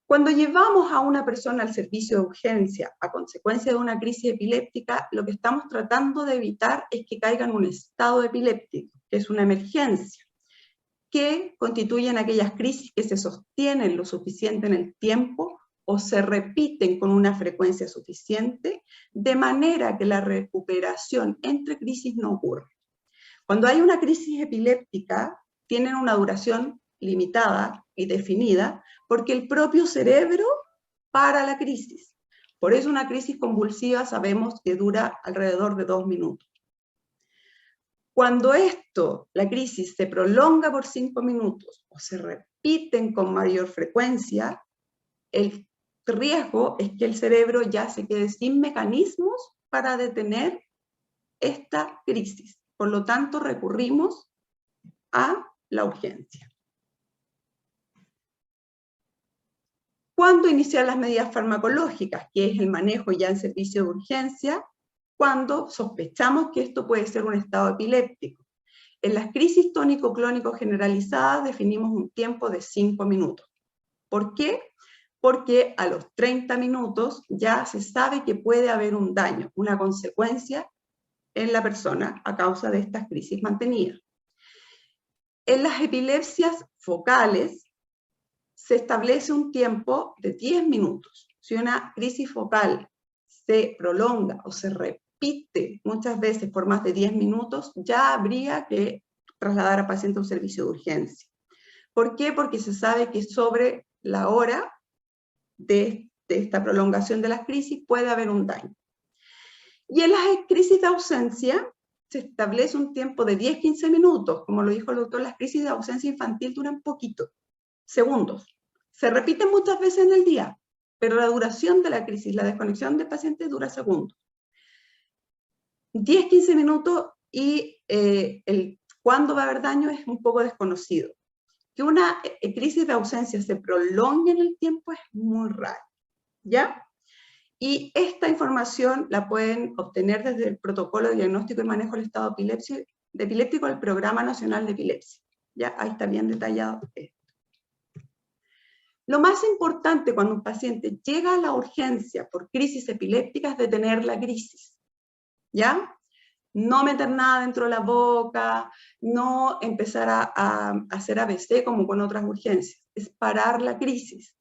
Cuando llevamos a una persona al servicio de urgencia a consecuencia de una crisis epiléptica, lo que estamos tratando de evitar es que caiga en un estado epiléptico, que es una emergencia, que constituyen aquellas crisis que se sostienen lo suficiente en el tiempo o se repiten con una frecuencia suficiente, de manera que la recuperación entre crisis no ocurre. Cuando hay una crisis epiléptica, tienen una duración limitada y definida, porque el propio cerebro para la crisis. Por eso una crisis convulsiva sabemos que dura alrededor de 2 minutos. Cuando la crisis se prolonga por 5 minutos o se repiten con mayor frecuencia, el riesgo es que el cerebro ya se quede sin mecanismos para detener esta crisis. Por lo tanto, recurrimos a la urgencia. ¿Cuándo iniciar las medidas farmacológicas? Que es el manejo ya en servicio de urgencia, cuando sospechamos que esto puede ser un estado epiléptico. En las crisis tónico-clónico generalizadas definimos un tiempo de 5 minutos. ¿Por qué? Porque a los 30 minutos ya se sabe que puede haber un daño, una consecuencia en la persona a causa de estas crisis mantenidas. En las epilepsias focales se establece un tiempo de 10 minutos. Si una crisis focal se prolonga o se repite muchas veces por más de 10 minutos, ya habría que trasladar a paciente a un servicio de urgencia. ¿Por qué? Porque se sabe que sobre la hora de esta prolongación de las crisis puede haber un daño. Y en las crisis de ausencia se establece un tiempo de 10-15 minutos. Como lo dijo el doctor, las crisis de ausencia infantil duran poquito, segundos. Se repiten muchas veces en el día, pero la duración de la crisis, la desconexión del paciente dura segundos. 10-15 minutos y cuándo va a haber daño es un poco desconocido. Que una crisis de ausencia se prolongue en el tiempo es muy raro, ¿ya? Y esta información la pueden obtener desde el protocolo de diagnóstico y manejo del estado epiléptico del Programa Nacional de Epilepsia. ¿Ya? Ahí está bien detallado esto. Lo más importante cuando un paciente llega a la urgencia por crisis epiléptica es detener la crisis. ¿Ya? No meter nada dentro de la boca, no empezar a hacer ABC como con otras urgencias. Es parar la crisis.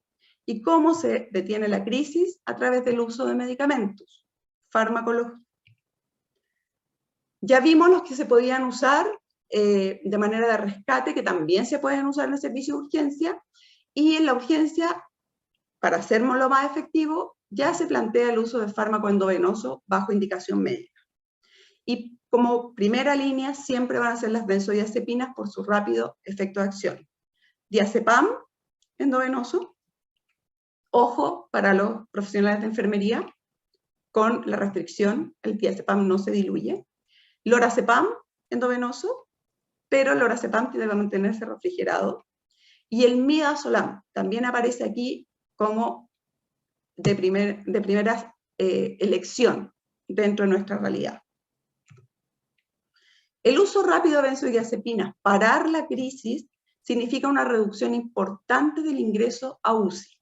¿Y cómo se detiene la crisis? A través del uso de medicamentos farmacológicos. Ya vimos los que se podían usar de manera de rescate, que también se pueden usar en el servicio de urgencia, y en la urgencia, para hacerlo más efectivo, ya se plantea el uso de fármaco endovenoso bajo indicación médica. Y como primera línea siempre van a ser las benzodiazepinas por su rápido efecto de acción. Diazepam endovenoso. Ojo, para los profesionales de enfermería, con la restricción, el diazepam no se diluye. Lorazepam endovenoso, pero el lorazepam debe mantenerse refrigerado. Y el midazolam también aparece aquí como de primera elección dentro de nuestra realidad. El uso rápido de benzodiazepinas, parar la crisis, significa una reducción importante del ingreso a UCI.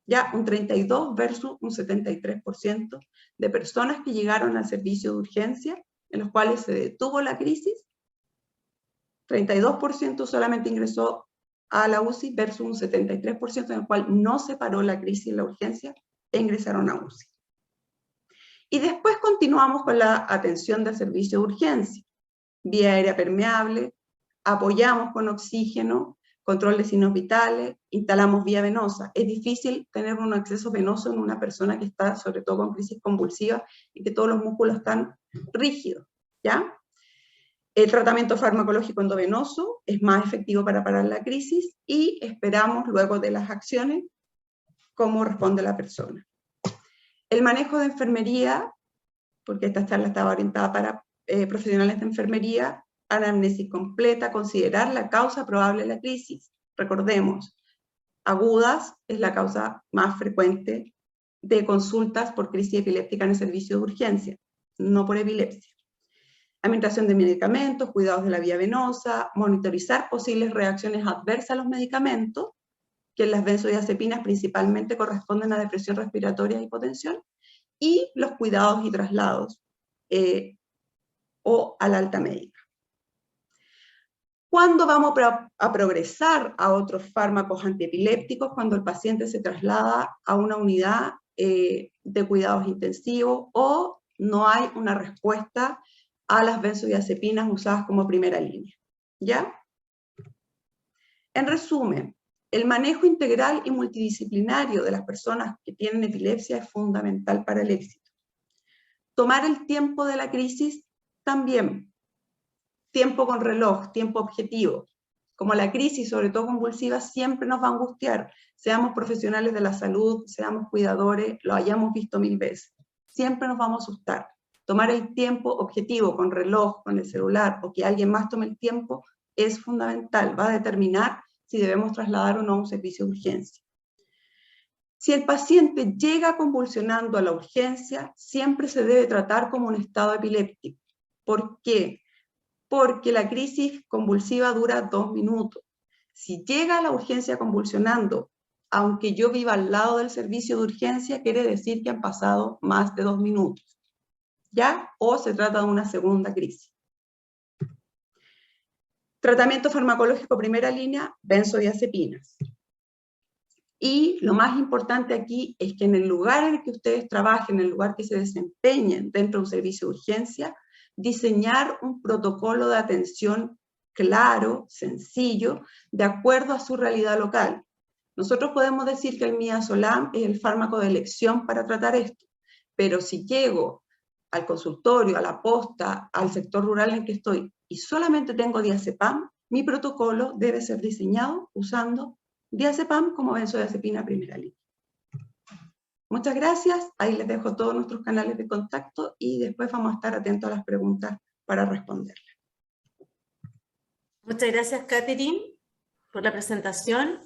Ya un 32 versus un 73% de personas que llegaron al servicio de urgencia, en los cuales se detuvo la crisis, 32% solamente ingresó a la UCI versus un 73% en el cual no se paró la crisis en la urgencia e ingresaron a UCI. Y después continuamos con la atención del servicio de urgencia. Vía aérea permeable, apoyamos con oxígeno, control de signos vitales, instalamos vía venosa. Es difícil tener un acceso venoso en una persona que está sobre todo con crisis convulsiva y que todos los músculos están rígidos, ¿ya? El tratamiento farmacológico endovenoso es más efectivo para parar la crisis y esperamos luego de las acciones cómo responde la persona. El manejo de enfermería, porque esta charla estaba orientada para profesionales de enfermería, anamnesis completa, considerar la causa probable de la crisis. Recordemos, agudas es la causa más frecuente de consultas por crisis epiléptica en el servicio de urgencia, no por epilepsia. Administración de medicamentos, cuidados de la vía venosa, monitorizar posibles reacciones adversas a los medicamentos, que en las benzodiazepinas principalmente corresponden a depresión respiratoria y hipotensión, y los cuidados y traslados o a la alta médica. ¿Cuándo vamos a progresar a otros fármacos antiepilépticos? Cuando el paciente se traslada a una unidad de cuidados intensivos o no hay una respuesta a las benzodiazepinas usadas como primera línea. ¿Ya? En resumen, el manejo integral y multidisciplinario de las personas que tienen epilepsia es fundamental para el éxito. Tomar el tiempo de la crisis también. Tiempo con reloj, tiempo objetivo. Como la crisis, sobre todo convulsiva, siempre nos va a angustiar. Seamos profesionales de la salud, seamos cuidadores, lo hayamos visto 1000 veces. Siempre nos vamos a asustar. Tomar el tiempo objetivo con reloj, con el celular, o que alguien más tome el tiempo, es fundamental. Va a determinar si debemos trasladar o no a un servicio de urgencia. Si el paciente llega convulsionando a la urgencia, siempre se debe tratar como un estado epiléptico. ¿Por qué? Porque la crisis convulsiva dura 2 minutos. Si llega a la urgencia convulsionando, aunque yo viva al lado del servicio de urgencia, quiere decir que han pasado más de 2 minutos. ¿Ya? O se trata de una segunda crisis. Tratamiento farmacológico primera línea, benzodiazepinas. Y lo más importante aquí es que en el lugar en el que ustedes trabajen, en el lugar que se desempeñen dentro de un servicio de urgencia, diseñar un protocolo de atención claro, sencillo, de acuerdo a su realidad local. Nosotros podemos decir que el midazolam es el fármaco de elección para tratar esto, pero si llego al consultorio, a la posta, al sector rural en el que estoy, y solamente tengo diazepam, mi protocolo debe ser diseñado usando diazepam como benzodiazepina primera línea. Muchas gracias, ahí les dejo todos nuestros canales de contacto y después vamos a estar atentos a las preguntas para responderlas. Muchas gracias, Catherine, por la presentación.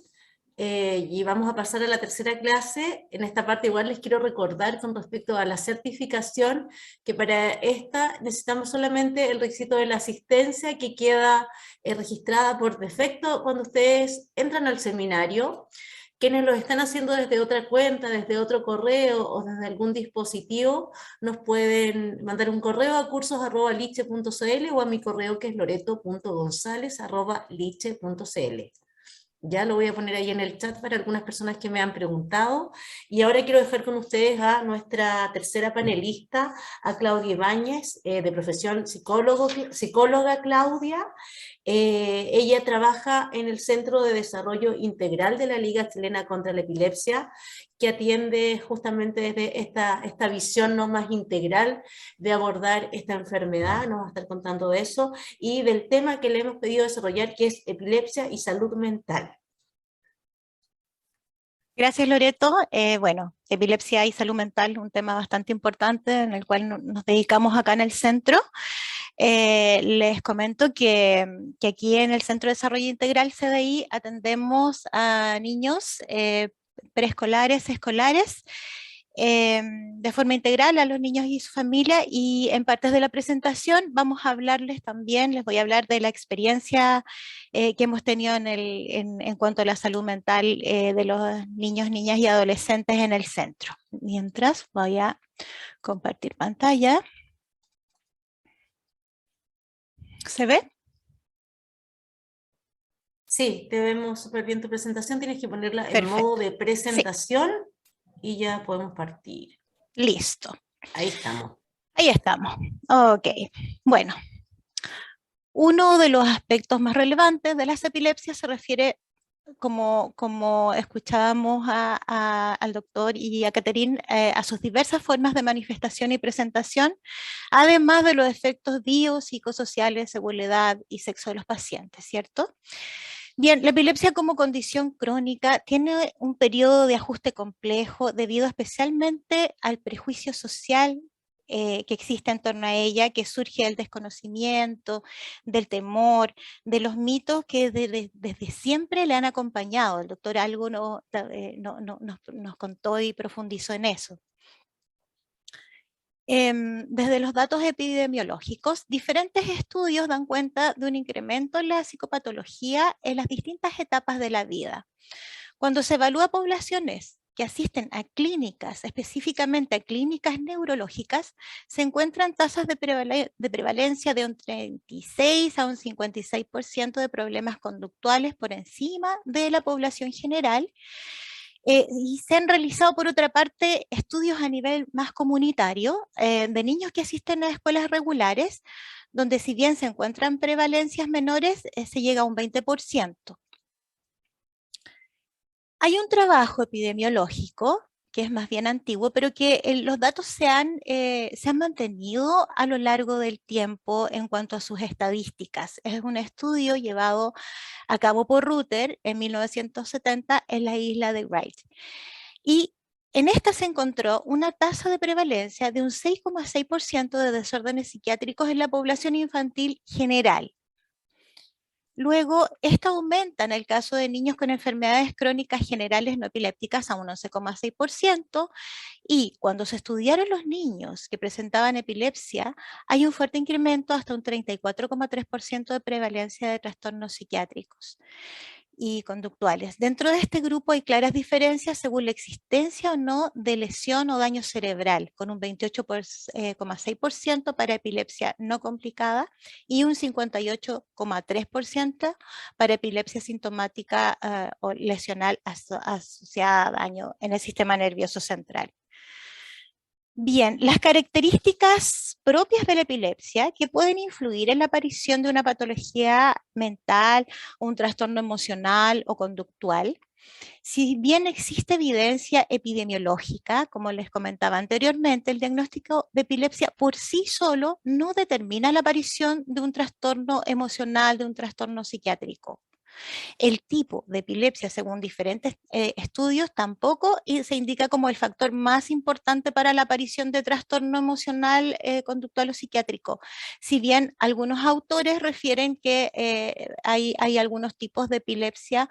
Y vamos a pasar a la tercera clase. En esta parte igual les quiero recordar con respecto a la certificación, que para esta necesitamos solamente el requisito de la asistencia que queda registrada por defecto cuando ustedes entran al seminario. Quienes lo están haciendo desde otra cuenta, desde otro correo o desde algún dispositivo, nos pueden mandar un correo a cursos@liche.cl o a mi correo que es loreto.gonzalez@liche.cl. Ya lo voy a poner ahí en el chat para algunas personas que me han preguntado. Y ahora quiero dejar con ustedes a nuestra tercera panelista, a Claudia Ibáñez, de profesión psicóloga Claudia. Ella trabaja en el Centro de Desarrollo Integral de la Liga Chilena contra la Epilepsia, que atiende justamente desde esta visión no más integral de abordar esta enfermedad. Nos va a estar contando de eso y del tema que le hemos pedido desarrollar, que es epilepsia y salud mental. Gracias, Loreto. Bueno, epilepsia y salud mental, un tema bastante importante en el cual nos dedicamos acá en el centro. Les comento que aquí en el Centro de Desarrollo Integral CDI atendemos a niños preescolares, escolares, de forma integral a los niños y su familia, y en partes de la presentación vamos a hablarles también, les voy a hablar de la experiencia que hemos tenido en cuanto a la salud mental de los niños, niñas y adolescentes en el centro. Mientras voy a compartir pantalla. ¿Se ve? Sí, te vemos súper bien tu presentación, tienes que ponerla Perfecto. en modo de presentación, sí. Y ya podemos partir. Listo. Ahí estamos. Ahí estamos. Ok. Bueno, uno de los aspectos más relevantes de las epilepsias se refiere, como escuchábamos al doctor y a Catherine, a sus diversas formas de manifestación y presentación, además de los efectos biopsicosociales según la edad y sexo de los pacientes, ¿cierto? Bien, la epilepsia como condición crónica tiene un periodo de ajuste complejo debido especialmente al prejuicio social que existe en torno a ella, que surge del desconocimiento, del temor, de los mitos que desde siempre le han acompañado. El doctor algo nos contó y profundizó en eso. Desde los datos epidemiológicos, diferentes estudios dan cuenta de un incremento en la psicopatología en las distintas etapas de la vida. Cuando se evalúa poblaciones que asisten a clínicas, específicamente a clínicas neurológicas, se encuentran tasas de prevalencia de un 36 a un 56% de problemas conductuales por encima de la población general. Y se han realizado, por otra parte, estudios a nivel más comunitario de niños que asisten a escuelas regulares, donde si bien se encuentran prevalencias menores, se llega a un 20%. Hay un trabajo epidemiológico que es más bien antiguo, pero que los datos se han mantenido a lo largo del tiempo en cuanto a sus estadísticas. Es un estudio llevado a cabo por Rutter en 1970 en la isla de Wright. Y en esta se encontró una tasa de prevalencia de un 6,6% de desórdenes psiquiátricos en la población infantil general. Luego, esta aumenta en el caso de niños con enfermedades crónicas generales no epilépticas a un 11,6%, y cuando se estudiaron los niños que presentaban epilepsia, hay un fuerte incremento hasta un 34,3% de prevalencia de trastornos psiquiátricos y conductuales. Dentro de este grupo hay claras diferencias según la existencia o no de lesión o daño cerebral, con un 28,6% para epilepsia no complicada y un 58,3% para epilepsia sintomática o lesional asociada a daño en el sistema nervioso central. Bien, las características propias de la epilepsia que pueden influir en la aparición de una patología mental, un trastorno emocional o conductual. Si bien existe evidencia epidemiológica, como les comentaba anteriormente, el diagnóstico de epilepsia por sí solo no determina la aparición de un trastorno emocional, de un trastorno psiquiátrico. El tipo de epilepsia, según diferentes estudios, tampoco se indica como el factor más importante para la aparición de trastorno emocional, conductual o psiquiátrico. Si bien algunos autores refieren que hay algunos tipos de epilepsia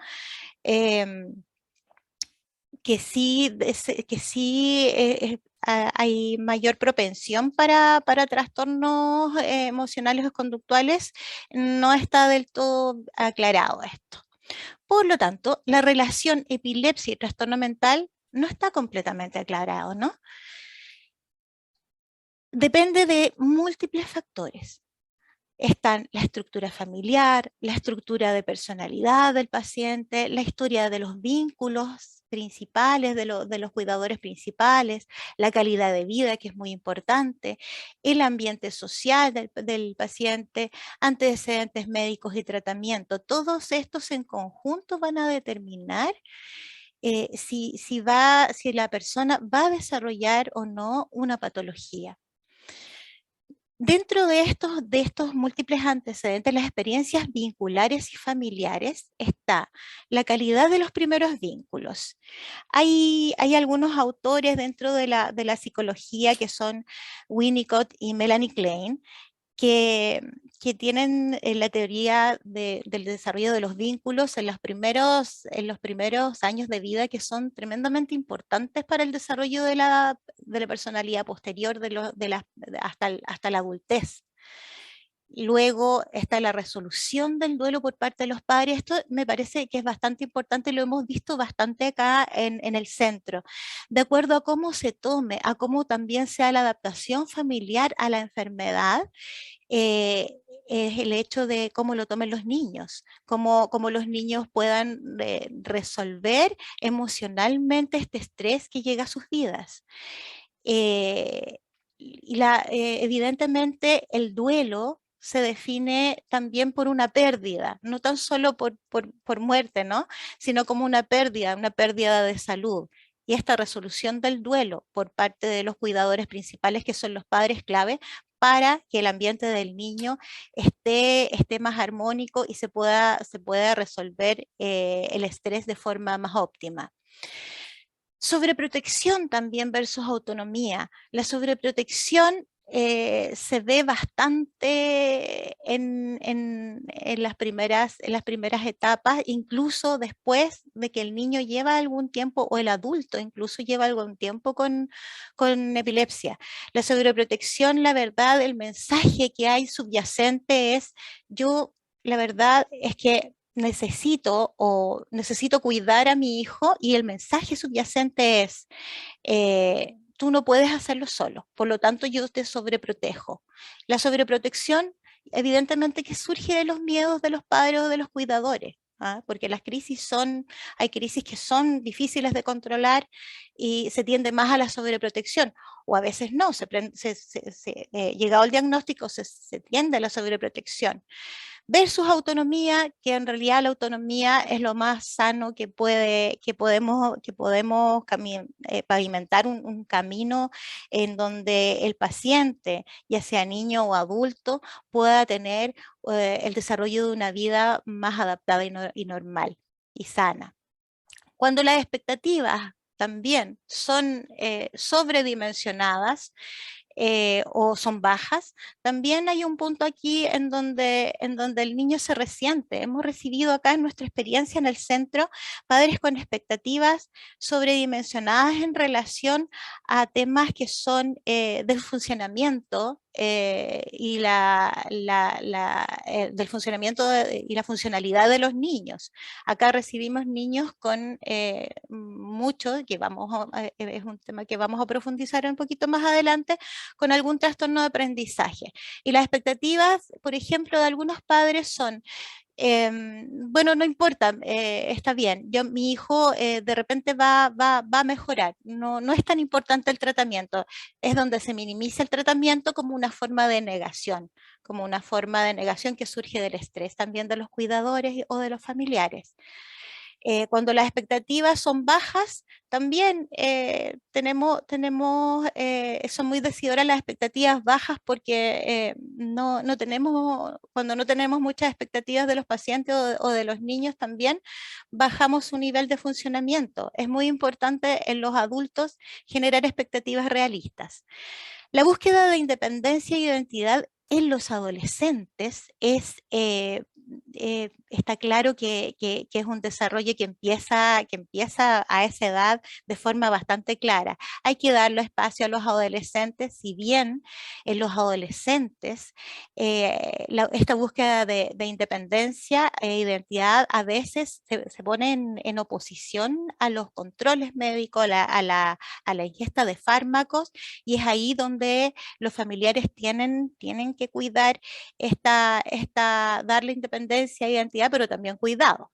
que sí hay mayor propensión para trastornos emocionales o conductuales, no está del todo aclarado esto. Por lo tanto, la relación epilepsia y trastorno mental no está completamente aclarado, ¿no? Depende de múltiples factores. Están la estructura familiar, la estructura de personalidad del paciente, la historia de los vínculos principales, de los cuidadores principales, la calidad de vida, que es muy importante, el ambiente social del paciente, antecedentes médicos y tratamiento. Todos estos en conjunto van a determinar si la persona va a desarrollar o no una patología. Dentro de estos múltiples antecedentes, las experiencias vinculares y familiares, está la calidad de los primeros vínculos. Hay algunos autores dentro de la psicología que son Winnicott y Melanie Klein, que tienen la teoría del desarrollo de los vínculos en los primeros años de vida, que son tremendamente importantes para el desarrollo de la personalidad posterior hasta la adultez. Luego está la resolución del duelo por parte de los padres. Esto me parece que es bastante importante, lo hemos visto bastante acá en el centro. De acuerdo a cómo se tome, a cómo también sea la adaptación familiar a la enfermedad, es el hecho de cómo lo tomen los niños, cómo los niños puedan resolver emocionalmente este estrés que llega a sus vidas. Evidentemente el duelo se define también por una pérdida, no tan solo por muerte, ¿no? Sino como una pérdida de salud. Y esta resolución del duelo por parte de los cuidadores principales, que son los padres clave, para que el ambiente del niño esté más armónico y se pueda resolver el estrés de forma más óptima. Sobreprotección también versus autonomía. La sobreprotección se ve bastante en las primeras etapas, incluso después de que el niño lleva algún tiempo, o el adulto incluso lleva algún tiempo con epilepsia. La sobreprotección, la verdad, el mensaje que hay subyacente es: la verdad es que necesito cuidar a mi hijo, y el mensaje subyacente es: tú no puedes hacerlo solo, por lo tanto yo te sobreprotejo. La sobreprotección evidentemente que surge de los miedos de los padres o de los cuidadores, porque hay crisis que son difíciles de controlar y se tiende más a la sobreprotección, o a veces no, llegado el diagnóstico se tiende a la sobreprotección. Versus autonomía, que en realidad la autonomía es lo más sano que podemos pavimentar un camino en donde el paciente, ya sea niño o adulto, pueda tener el desarrollo de una vida más adaptada y normal y sana. Cuando las expectativas también son sobredimensionadas, o son bajas, también hay un punto aquí en donde el niño se resiente. Hemos recibido acá en nuestra experiencia en el centro padres con expectativas sobredimensionadas en relación a temas que son del funcionamiento y del funcionamiento y la funcionalidad de los niños. Acá recibimos niños con muchos, es un tema que vamos a profundizar un poquito más adelante, con algún trastorno de aprendizaje. Y las expectativas, por ejemplo, de algunos padres son: bueno, no importa, está bien, mi hijo de repente va a mejorar, no es tan importante el tratamiento. Es donde se minimiza el tratamiento como una forma de negación, que surge del estrés también de los cuidadores o de los familiares. Cuando las expectativas son bajas, también son muy decidoras las expectativas bajas, porque cuando no tenemos muchas expectativas de los pacientes o de los niños, también bajamos su nivel de funcionamiento. Es muy importante en los adultos generar expectativas realistas. La búsqueda de independencia e identidad en los adolescentes está claro que es un desarrollo que empieza a esa edad de forma bastante clara. Hay que darle espacio a los adolescentes, si bien en los adolescentes esta búsqueda de independencia e identidad a veces se pone en oposición a los controles médicos, a la ingesta de fármacos, y es ahí donde los familiares tienen que cuidar darle independencia e identidad, pero también cuidado.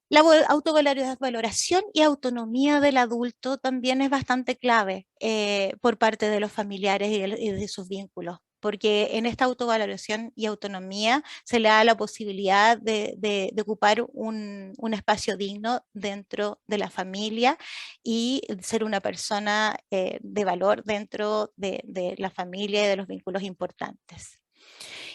La autovaloración y autonomía del adulto también es bastante clave por parte de los familiares y de sus vínculos, porque en esta autovaloración y autonomía se le da la posibilidad de ocupar un espacio digno dentro de la familia y ser una persona de valor dentro de la familia y de los vínculos importantes.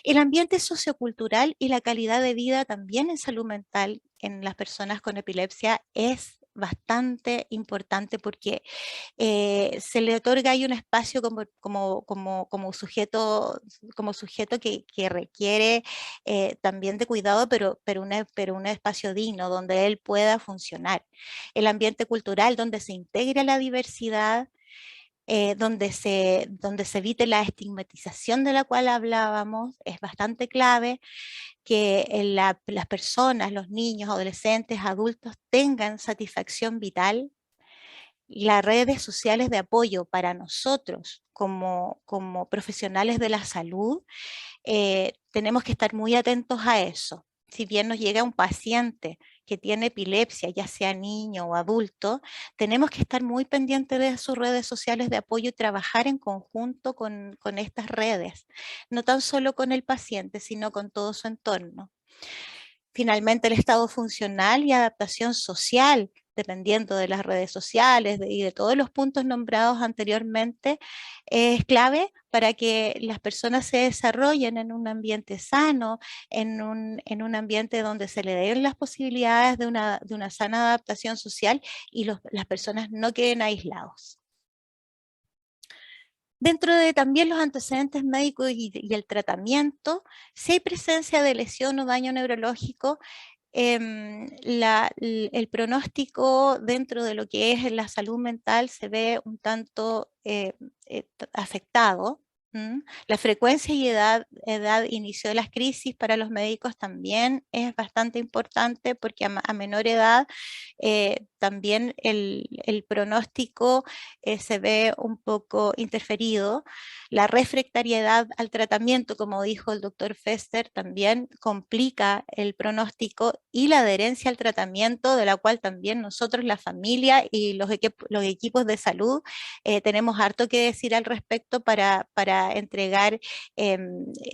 El ambiente sociocultural y la calidad de vida también en salud mental en las personas con epilepsia es bastante importante, porque se le otorga ahí un espacio como sujeto que requiere también de cuidado, pero un espacio digno donde él pueda funcionar. El ambiente cultural donde se integra la diversidad, donde se evite la estigmatización de la cual hablábamos, es bastante clave. Que las personas, los niños, adolescentes, adultos tengan satisfacción vital. Las redes sociales de apoyo para nosotros como profesionales de la salud, tenemos que estar muy atentos a eso. Si bien nos llega un paciente que tiene epilepsia, ya sea niño o adulto, tenemos que estar muy pendientes de sus redes sociales de apoyo y trabajar en conjunto con estas redes, no tan solo con el paciente, sino con todo su entorno. Finalmente, el estado funcional y adaptación social, dependiendo de las redes sociales y de todos los puntos nombrados anteriormente, es clave para que las personas se desarrollen en un ambiente sano, en un ambiente donde se le den las posibilidades de una sana adaptación social y las personas no queden aislados. Dentro de también los antecedentes médicos y el tratamiento, si hay presencia de lesión o daño neurológico, el pronóstico dentro de lo que es la salud mental se ve un tanto afectado. La frecuencia y edad inicio de las crisis para los médicos también es bastante importante, porque a menor edad también el pronóstico se ve un poco interferido. La refractariedad al tratamiento, como dijo el doctor Fester, también complica el pronóstico, y la adherencia al tratamiento, de la cual también nosotros, la familia y los equipos de salud, tenemos harto que decir al respecto para entregar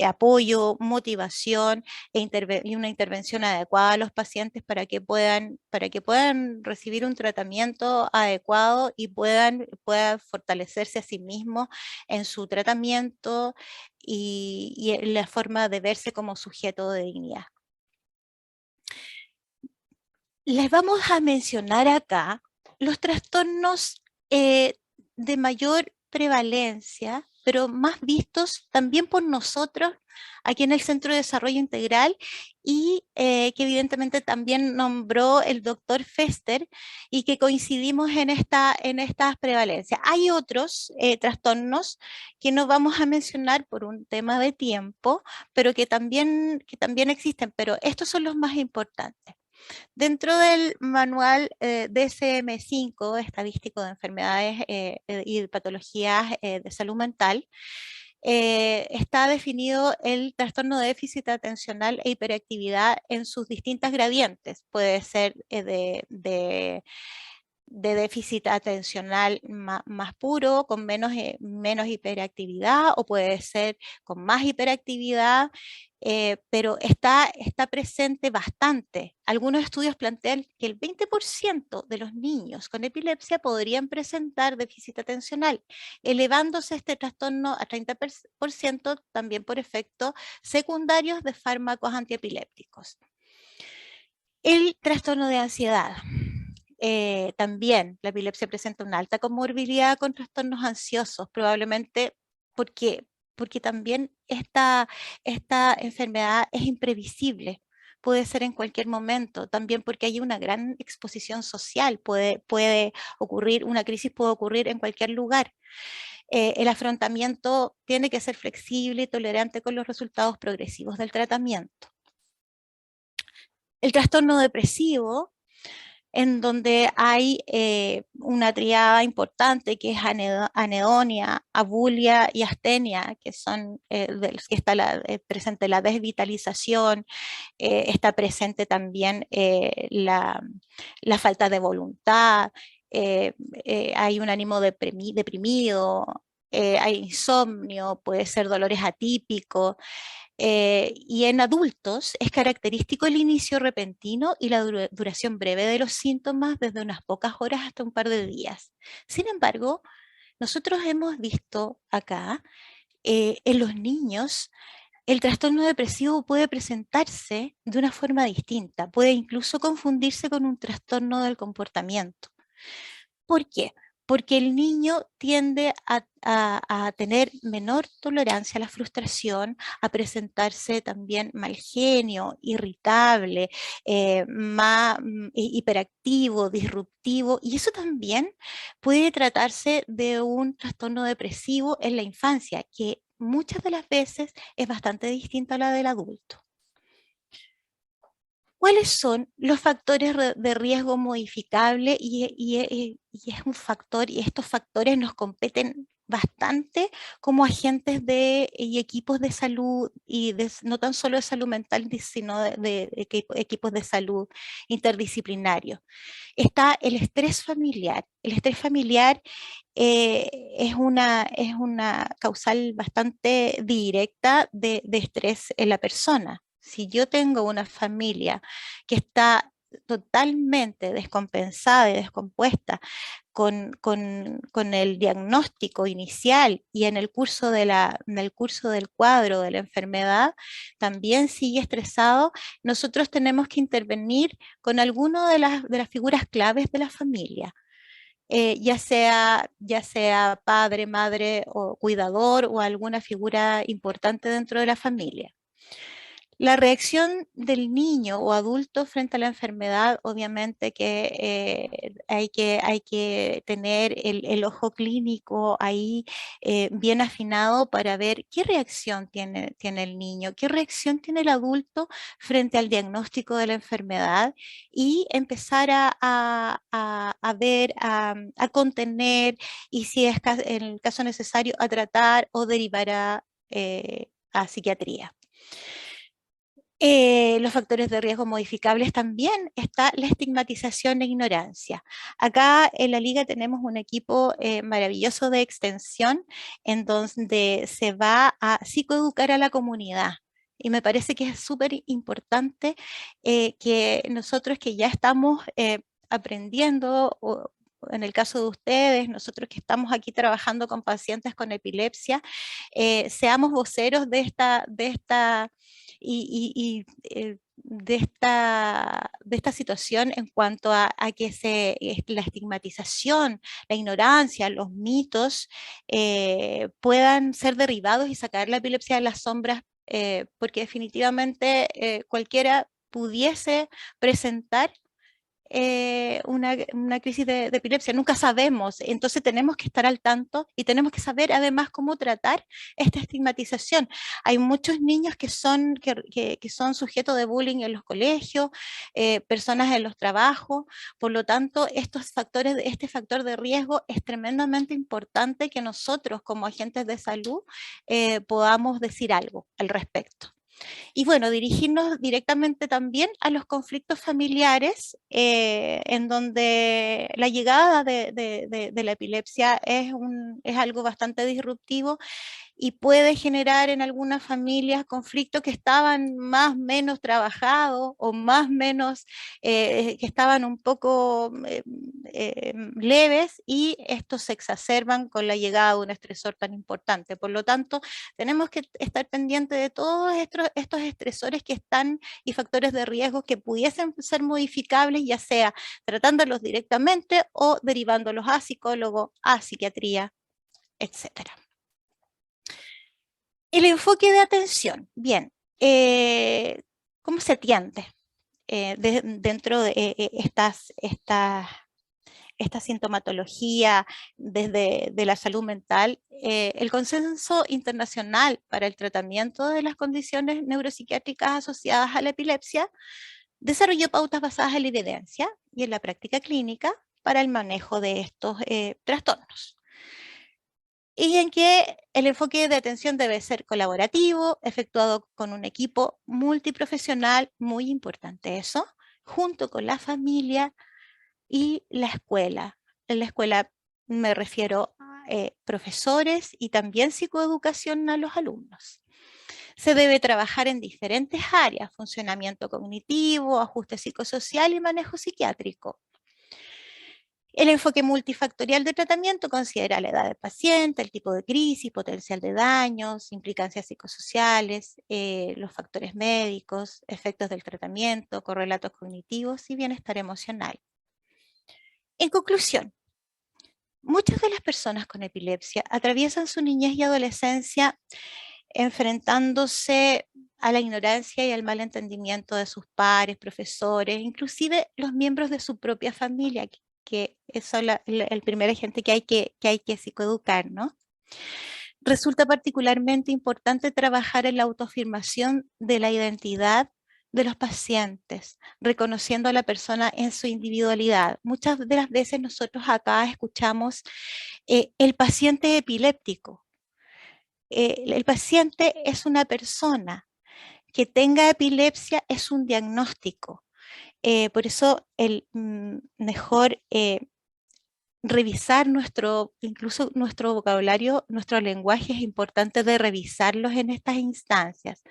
apoyo, motivación y una intervención adecuada a los pacientes para que puedan recibir un tratamiento adecuado y puedan fortalecerse a sí mismos en su tratamiento y en la forma de verse como sujeto de dignidad. Les vamos a mencionar acá los trastornos de mayor prevalencia, pero más vistos también por nosotros aquí en el Centro de Desarrollo Integral, y que evidentemente también nombró el doctor Fester, y que coincidimos en estas prevalencias. Hay otros trastornos que no vamos a mencionar por un tema de tiempo, pero que también existen, pero estos son los más importantes. Dentro del manual DSM-5, estadístico de enfermedades y patologías de salud mental, está definido el trastorno de déficit atencional e hiperactividad en sus distintas gradientes. Puede ser de déficit atencional más puro, con menos hiperactividad, o puede ser con más hiperactividad, pero está presente bastante. Algunos estudios plantean que el 20% de los niños con epilepsia podrían presentar déficit atencional, elevándose este trastorno a 30% también por efectos secundarios de fármacos antiepilépticos. El trastorno de ansiedad. También la epilepsia presenta una alta comorbilidad con trastornos ansiosos, probablemente porque también esta enfermedad es imprevisible, puede ser en cualquier momento, también porque hay una gran exposición social, puede ocurrir, una crisis puede ocurrir en cualquier lugar. El afrontamiento tiene que ser flexible y tolerante con los resultados progresivos del tratamiento. El trastorno depresivo, en donde hay una triada importante que es anedonia, abulia y astenia, que son que está presente la desvitalización, está presente también la falta de voluntad, hay un ánimo deprimido, hay insomnio, puede ser dolores atípicos. Y en adultos es característico el inicio repentino y la duración breve de los síntomas, desde unas pocas horas hasta un par de días. Sin embargo, nosotros hemos visto acá en los niños el trastorno depresivo puede presentarse de una forma distinta, puede incluso confundirse con un trastorno del comportamiento. ¿Por qué? Porque el niño tiende a tener menor tolerancia a la frustración, a presentarse también mal genio, irritable, más hiperactivo, disruptivo, y eso también puede tratarse de un trastorno depresivo en la infancia, que muchas de las veces es bastante distinta a la del adulto. ¿Cuáles son los factores de riesgo modificable? Y es un factor, y estos factores nos competen bastante como agentes y equipos de salud, y no tan solo de salud mental, sino de equipos de salud interdisciplinarios. Está el estrés familiar. El estrés familiar es una causal bastante directa de estrés en la persona. Si yo tengo una familia que está totalmente descompensada y descompuesta con el diagnóstico inicial y en el curso del cuadro de la enfermedad también sigue estresado, nosotros tenemos que intervenir con alguna de las figuras claves de la familia. ya sea padre, madre o cuidador o alguna figura importante dentro de la familia. La reacción del niño o adulto frente a la enfermedad, obviamente que hay que tener el ojo clínico ahí bien afinado para ver qué reacción tiene el niño, qué reacción tiene el adulto frente al diagnóstico de la enfermedad y empezar a ver, a contener y si es en el caso necesario a tratar o derivar a psiquiatría. Los factores de riesgo modificables también está la estigmatización e ignorancia. Acá en la Liga tenemos un equipo maravilloso de extensión en donde se va a psicoeducar a la comunidad. Y me parece que es súper importante que nosotros que ya estamos aprendiendo, o en el caso de ustedes, nosotros que estamos aquí trabajando con pacientes con epilepsia, seamos voceros de esta situación en cuanto a que la estigmatización, la ignorancia, los mitos puedan ser derribados y sacar la epilepsia de las sombras, porque definitivamente cualquiera pudiese presentar una crisis de epilepsia, nunca sabemos, entonces tenemos que estar al tanto y tenemos que saber además cómo tratar esta estigmatización. Hay muchos niños que son sujetos de bullying en los colegios, personas en los trabajos, por lo tanto este factor de riesgo es tremendamente importante que nosotros como agentes de salud podamos decir algo al respecto. Y bueno, dirigirnos directamente también a los conflictos familiares, en donde la llegada de la epilepsia es algo bastante disruptivo y puede generar en algunas familias conflictos que estaban más o menos trabajados o más o menos que estaban un poco leves, y estos se exacerban con la llegada de un estresor tan importante. Por lo tanto, tenemos que estar pendientes de todos estos estresores que están y factores de riesgo que pudiesen ser modificables, ya sea tratándolos directamente o derivándolos a psicólogo, a psiquiatría, etcétera. El enfoque de atención, bien, ¿cómo se atiende dentro de esta sintomatología desde la salud mental? El consenso internacional para el tratamiento de las condiciones neuropsiquiátricas asociadas a la epilepsia desarrolló pautas basadas en la evidencia y en la práctica clínica para el manejo de estos trastornos. Y en que el enfoque de atención debe ser colaborativo, efectuado con un equipo multiprofesional, muy importante eso, junto con la familia y la escuela. En la escuela me refiero a profesores y también psicoeducación a los alumnos. Se debe trabajar en diferentes áreas: funcionamiento cognitivo, ajuste psicosocial y manejo psiquiátrico. El enfoque multifactorial de tratamiento considera la edad del paciente, el tipo de crisis, potencial de daños, implicancias psicosociales, los factores médicos, efectos del tratamiento, correlatos cognitivos y bienestar emocional. En conclusión, muchas de las personas con epilepsia atraviesan su niñez y adolescencia enfrentándose a la ignorancia y al mal entendimiento de sus pares, profesores, inclusive los miembros de su propia familia, que es el primer agente que hay que psicoeducar, ¿no? Resulta particularmente importante trabajar en la autoafirmación de la identidad de los pacientes, reconociendo a la persona en su individualidad. Muchas de las veces nosotros acá escuchamos el paciente epiléptico. El paciente es una persona. Que tenga epilepsia es un diagnóstico. Por eso mejor revisar incluso nuestro vocabulario, nuestro lenguaje, es importante de revisarlos en estas instancias.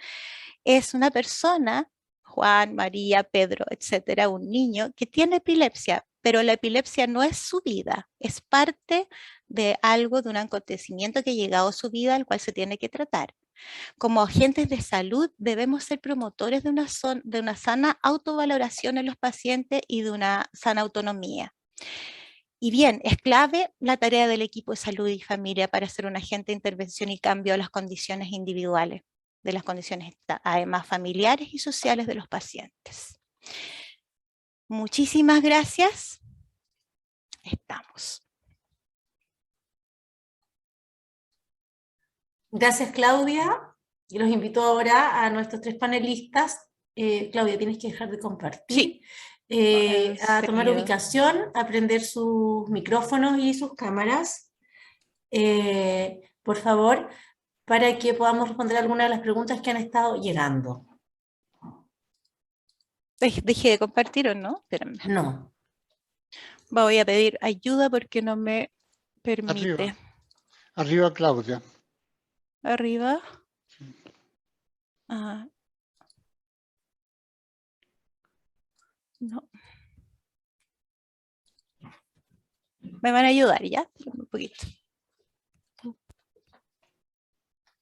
Es una persona, Juan, María, Pedro, etcétera, un niño que tiene epilepsia, pero la epilepsia no es su vida, es parte de algo, de un acontecimiento que ha llegado a su vida, al cual se tiene que tratar. Como agentes de salud debemos ser promotores de una sana autovaloración en los pacientes y de una sana autonomía. Y bien, es clave la tarea del equipo de salud y familia para ser un agente de intervención y cambio a las condiciones individuales, de las condiciones además familiares y sociales de los pacientes. Muchísimas gracias. Estamos. Gracias, Claudia. Y los invito ahora a nuestros 3 panelistas. Claudia, tienes que dejar de compartir. Sí. A tomar ubicación, a prender sus micrófonos y sus cámaras. Por favor, para que podamos responder algunas de las preguntas que han estado llegando. ¿Dejé de compartir o no? Espérenme. No. Voy a pedir ayuda porque no me permite. Arriba, Claudia. Arriba. No. Me van a ayudar, ¿ya? Un poquito.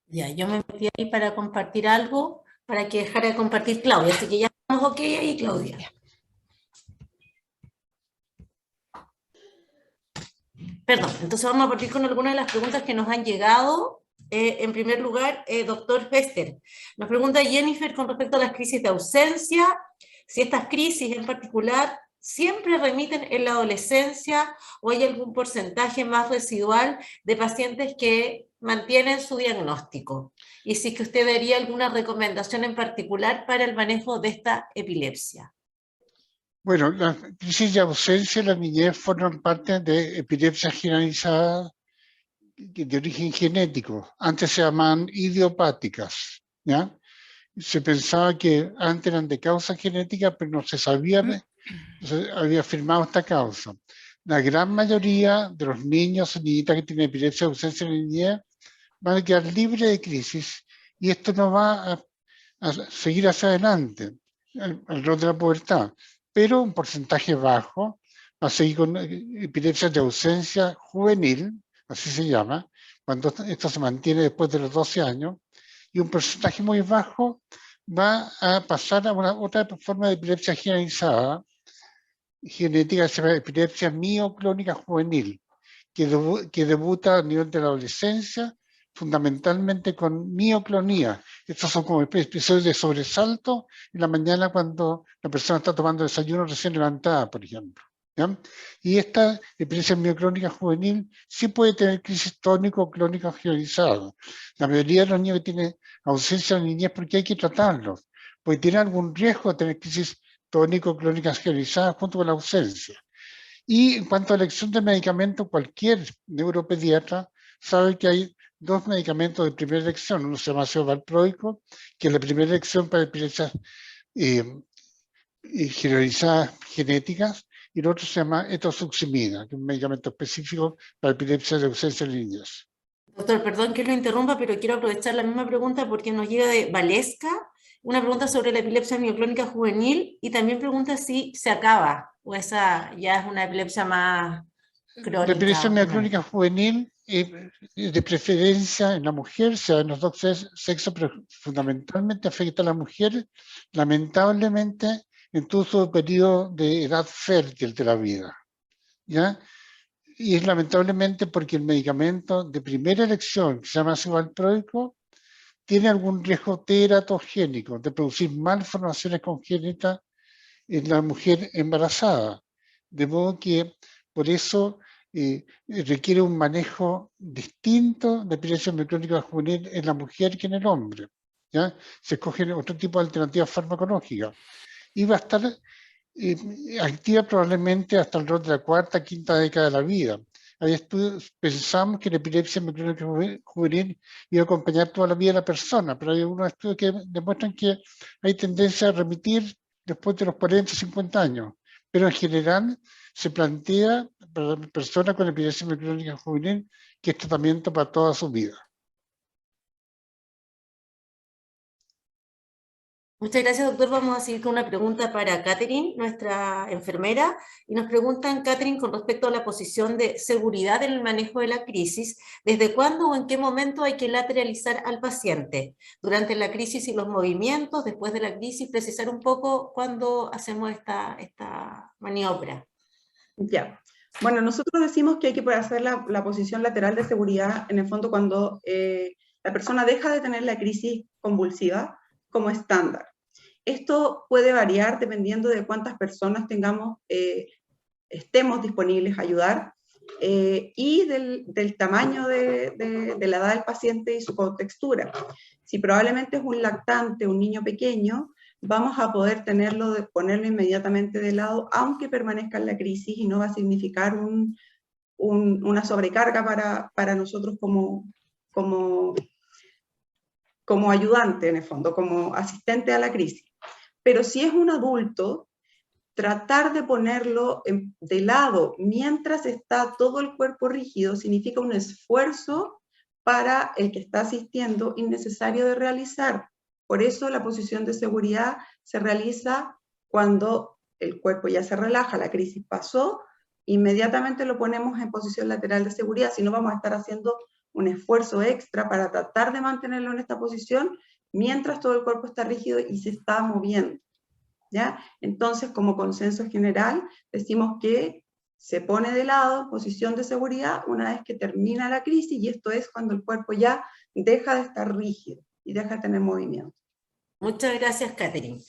Ya, yo me metí ahí para compartir algo, para que dejara de compartir Claudia, así que ya estamos ok ahí, Claudia. Perdón, entonces vamos a partir con algunas de las preguntas que nos han llegado. En primer lugar, doctor Fester, nos pregunta Jennifer con respecto a las crisis de ausencia, si estas crisis en particular siempre remiten en la adolescencia o hay algún porcentaje más residual de pacientes que mantienen su diagnóstico. Y si es que usted daría alguna recomendación en particular para el manejo de esta epilepsia. Bueno, las crisis de ausencia en la niñez forman parte de epilepsias generalizadas de origen genético. Antes se llamaban idiopáticas, ¿ya? Se pensaba que antes eran de causa genética, pero no se sabía, no se había afirmado esta causa. La gran mayoría de los niños y niñitas que tienen epilepsia de ausencia en la niñez van a quedar libres de crisis y esto no va a seguir hacia adelante, alrededor de la pubertad. Pero un porcentaje bajo va a seguir con epilepsia de ausencia juvenil, así se llama, cuando esto se mantiene después de los 12 años, y un porcentaje muy bajo va a pasar a otra forma de epilepsia generalizada, genética, que se llama epilepsia mioclónica juvenil, que debuta a nivel de la adolescencia, fundamentalmente con mioclonía. Estos son como episodios de sobresalto en la mañana cuando la persona está tomando desayuno recién levantada, por ejemplo, ¿ya? Y esta epilepsia mioclónica juvenil sí puede tener crisis tónico-clónica generalizada. La mayoría de los niños que tienen ausencia de la niñez, porque hay que tratarlos, porque tienen algún riesgo de tener crisis tónico-clónicas generalizadas junto con la ausencia. Y en cuanto a la elección de medicamentos, cualquier neuropediatra sabe que hay 2 medicamentos de primera elección. Uno se llama ácido valproico, que es la primera elección para epilepsias generalizadas genéticas, y el otro se llama etosuximida, que es un medicamento específico para epilepsia de ausencia de niñez. Doctor, perdón que lo interrumpa, pero quiero aprovechar la misma pregunta porque nos llega de Valesca, una pregunta sobre la epilepsia mioclónica juvenil y también pregunta si se acaba o esa ya es una epilepsia más crónica. La epilepsia mioclónica juvenil, de preferencia en la mujer, sea en los dos sexos, pero fundamentalmente afecta a la mujer, lamentablemente en todo su periodo de edad fértil de la vida, ¿ya? Y es lamentablemente porque el medicamento de primera elección, que se llama ácido valproico, tiene algún riesgo teratogénico de producir malformaciones congénitas en la mujer embarazada. De modo que por eso requiere un manejo distinto de epilepsia mioclónica juvenil en la mujer que en el hombre, ¿ya? Se escogen otro tipo de alternativas farmacológicas. Y va a estar activa probablemente hasta alrededor de la cuarta, quinta década de la vida. Hay estudios, pensamos que la epilepsia mioclónica juvenil iba a acompañar toda la vida de la persona, pero hay algunos estudios que demuestran que hay tendencia a remitir después de los 40, 50 años. Pero en general se plantea para la persona con epilepsia mioclónica juvenil que es tratamiento para toda su vida. Muchas gracias, doctor. Vamos a seguir con una pregunta para Catherine, nuestra enfermera. Y nos preguntan, Catherine, con respecto a la posición de seguridad en el manejo de la crisis, ¿desde cuándo o en qué momento hay que lateralizar al paciente? Durante la crisis y los movimientos, después de la crisis, precisar un poco cuándo hacemos esta maniobra. Ya. Bueno, nosotros decimos que hay que poder hacer la posición lateral de seguridad, en el fondo, cuando la persona deja de tener la crisis convulsiva como estándar. Esto puede variar dependiendo de cuántas personas estemos disponibles a ayudar, y del tamaño de la edad del paciente y su contextura. Si probablemente es un lactante, un niño pequeño, vamos a poder ponerlo inmediatamente de lado, aunque permanezca en la crisis, y no va a significar una sobrecarga para nosotros como ayudante, en el fondo, como asistente a la crisis. Pero si es un adulto, tratar de ponerlo de lado mientras está todo el cuerpo rígido significa un esfuerzo para el que está asistiendo innecesario de realizar. Por eso la posición de seguridad se realiza cuando el cuerpo ya se relaja, la crisis pasó, inmediatamente lo ponemos en posición lateral de seguridad, si no vamos a estar haciendo un esfuerzo extra para tratar de mantenerlo en esta posición mientras todo el cuerpo está rígido y se está moviendo. ¿Ya? Entonces, como consenso general, decimos que se pone de lado, posición de seguridad, una vez que termina la crisis, y esto es cuando el cuerpo ya deja de estar rígido y deja de tener movimiento. Muchas gracias, Catherine.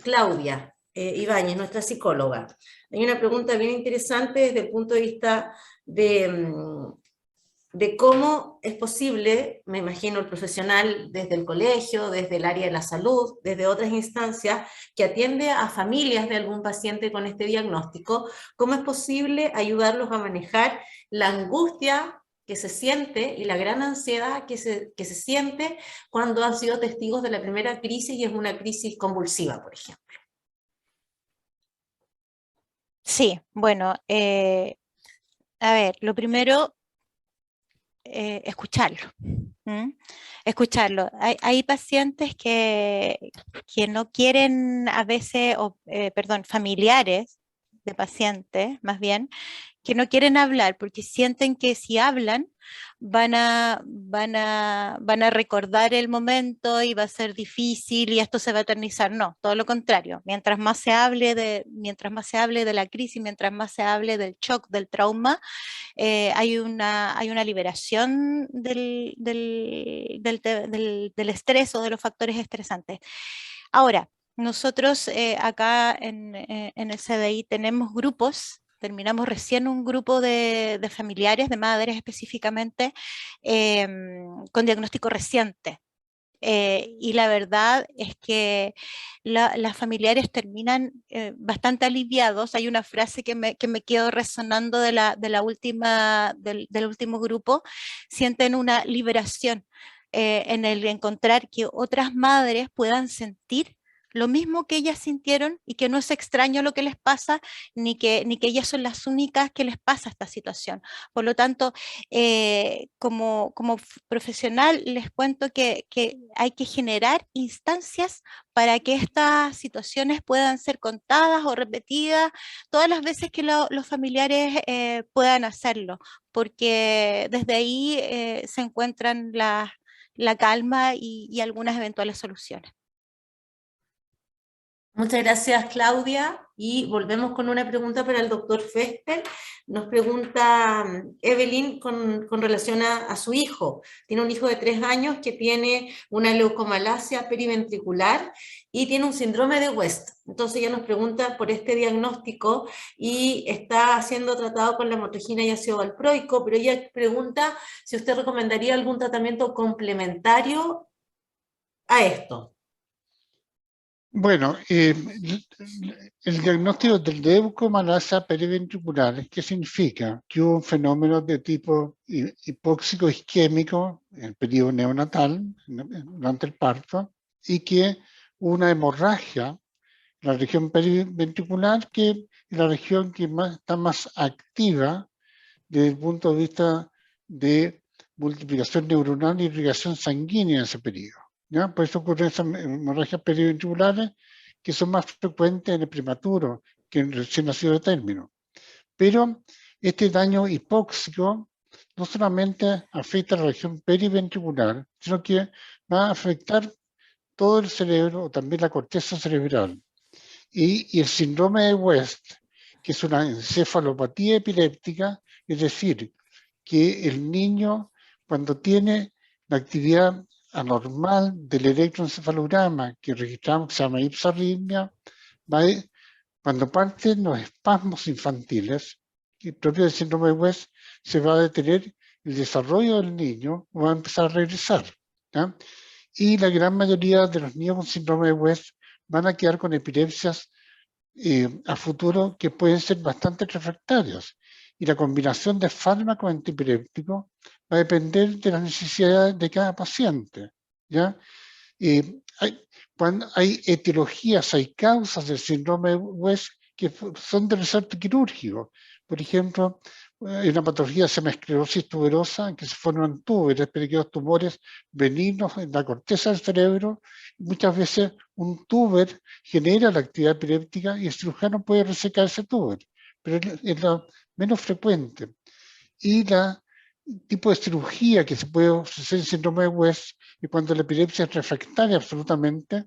Claudia Ibáñez, nuestra psicóloga. Hay una pregunta bien interesante desde el punto de vista de cómo es posible, me imagino el profesional desde el colegio, desde el área de la salud, desde otras instancias, que atiende a familias de algún paciente con este diagnóstico, cómo es posible ayudarlos a manejar la angustia que se siente y la gran ansiedad que se siente cuando han sido testigos de la primera crisis y es una crisis convulsiva, por ejemplo. Sí, bueno, a ver, lo primero, escucharlo. Escucharlo. Hay pacientes que no quieren a veces, familiares de pacientes, más bien, que no quieren hablar porque sienten que si hablan van a recordar el momento y va a ser difícil y esto se va a eternizar. No, todo lo contrario. Mientras más se hable de la crisis, mientras más se hable del shock, del trauma, hay una liberación del estrés o de los factores estresantes. Ahora, nosotros acá en el CDI tenemos grupos. Terminamos recién un grupo de familiares, de madres específicamente, con diagnóstico reciente. Y la verdad es que las familiares terminan bastante aliviados. Hay una frase que me quedó resonando del último grupo: sienten una liberación en el encontrar que otras madres puedan sentir lo mismo que ellas sintieron y que no es extraño lo que les pasa, ni que ellas son las únicas que les pasa esta situación. Por lo tanto, como profesional les cuento que hay que generar instancias para que estas situaciones puedan ser contadas o repetidas todas las veces que los familiares puedan hacerlo, porque desde ahí se encuentran la calma y algunas eventuales soluciones. Muchas gracias, Claudia. Y volvemos con una pregunta para el doctor Fester. Nos pregunta Evelyn con relación a su hijo. Tiene un hijo de 3 años que tiene una leucomalacia periventricular y tiene un síndrome de West. Entonces ella nos pregunta por este diagnóstico y está siendo tratado con la motrigina y ácido valproico, pero ella pregunta si usted recomendaría algún tratamiento complementario a esto. Bueno, el diagnóstico del leucomalacia periventricular, ¿qué significa? Que hubo un fenómeno de tipo hipóxico isquémico en el periodo neonatal, durante el parto, y que hubo una hemorragia en la región periventricular, que es la región que está más activa desde el punto de vista de multiplicación neuronal y irrigación sanguínea en ese periodo. ¿Ya? Por eso ocurren esas hemorragias periventriculares que son más frecuentes en el prematuro que en el recién nacido de término. Pero este daño hipóxico no solamente afecta a la región periventricular, sino que va a afectar todo el cerebro o también la corteza cerebral. Y el síndrome de West, que es una encefalopatía epiléptica, es decir, que el niño cuando tiene la actividad anormal del electroencefalograma que registramos, que se llama ipsarritmia, cuando parten los espasmos infantiles, que propio del síndrome de West, se va a detener el desarrollo del niño, va a empezar a regresar, ¿ya? Y la gran mayoría de los niños con síndrome de West van a quedar con epilepsias a futuro que pueden ser bastante refractarias. Y la combinación de fármacos antipilépticos va a depender de las necesidades de cada paciente, ¿ya? Cuando hay etiologías, hay causas del síndrome de West que son de resorte quirúrgico. Por ejemplo, hay una patología que se llama esclerosis tuberosa, en que se forman túberes, pequeños tumores benignos en la corteza del cerebro. Muchas veces un túber genera la actividad epiléptica y el cirujano puede resecar ese túber, pero es lo menos frecuente. Y la tipo de cirugía que se puede ofrecer en síndrome de West y cuando la epilepsia es refractaria absolutamente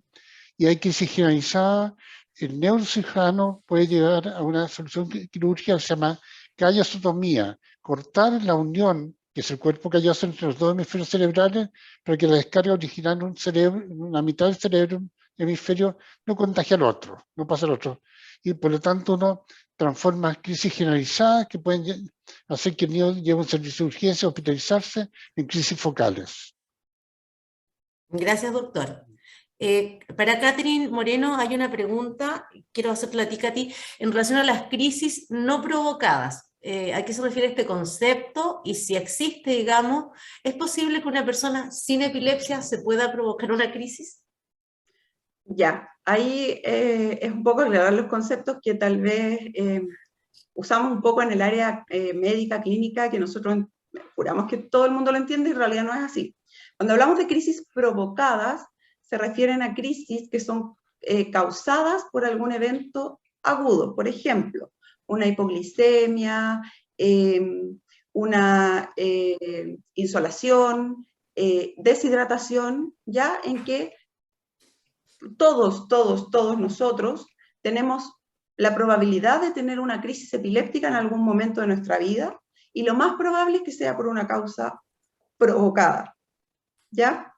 y hay crisis generalizada, el neurocirujano puede llegar a una solución quirúrgica que se llama callosotomía, cortar la unión, que es el cuerpo calloso entre los dos hemisferios cerebrales, para que la descarga original en un cerebro, en una mitad del cerebro, un hemisferio, no contagie al otro, no pasa al otro. Y por lo tanto uno transforma crisis generalizadas que pueden hacer que el niño lleve un servicio de urgencia, hospitalizarse, en crisis focales. Gracias, doctor. Para Catherine Moreno hay una pregunta, quiero hacerla a ti, en relación a las crisis no provocadas. ¿A qué se refiere este concepto? Y si existe, digamos, ¿es posible que una persona sin epilepsia se pueda provocar una crisis? Ya, ahí es un poco aclarar los conceptos que tal vez usamos un poco en el área médica, clínica, que nosotros juramos que todo el mundo lo entiende y en realidad no es así. Cuando hablamos de crisis provocadas, se refieren a crisis que son causadas por algún evento agudo. Por ejemplo, una hipoglicemia, una insolación, deshidratación, ya en que todos nosotros tenemos la probabilidad de tener una crisis epiléptica en algún momento de nuestra vida y lo más probable es que sea por una causa provocada, ¿ya?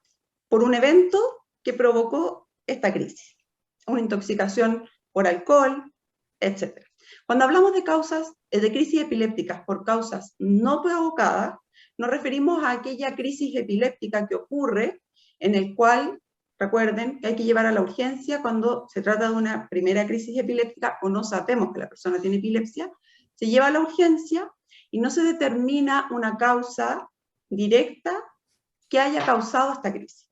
Por un evento que provocó esta crisis, una intoxicación por alcohol, etc. Cuando hablamos de causas, de crisis epilépticas por causas no provocadas, nos referimos a aquella crisis epiléptica que ocurre en el cual, recuerden, que hay que llevar a la urgencia cuando se trata de una primera crisis epiléptica o no sabemos que la persona tiene epilepsia, se lleva a la urgencia y no se determina una causa directa que haya causado esta crisis.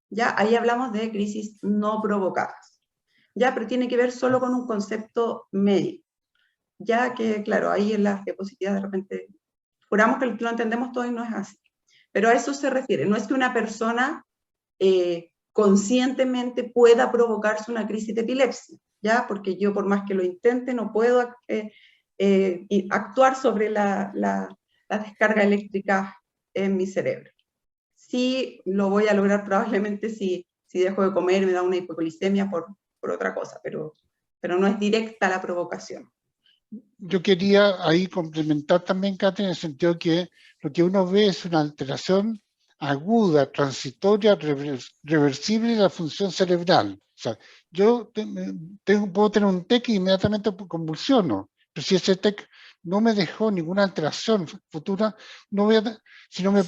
¿Ya? Ahí hablamos de crisis no provocadas, ¿ya? Pero tiene que ver solo con un concepto médico, ya que, claro, ahí en las diapositivas de repente juramos que lo entendemos todo y no es así. Pero a eso se refiere, no es que una persona conscientemente pueda provocarse una crisis de epilepsia, ¿ya? Porque yo, por más que lo intente, no puedo actuar sobre la descarga eléctrica en mi cerebro. Sí lo voy a lograr probablemente si dejo de comer, me da una hipoglicemia por otra cosa, pero no es directa la provocación. Yo quería ahí complementar también, Catherine, en el sentido que lo que uno ve es una alteración aguda, transitoria, reversible de la función cerebral. O sea, yo puedo tener un TEC y inmediatamente convulsiono, pero si ese TEC no me dejó ninguna alteración futura, no voy a, si no me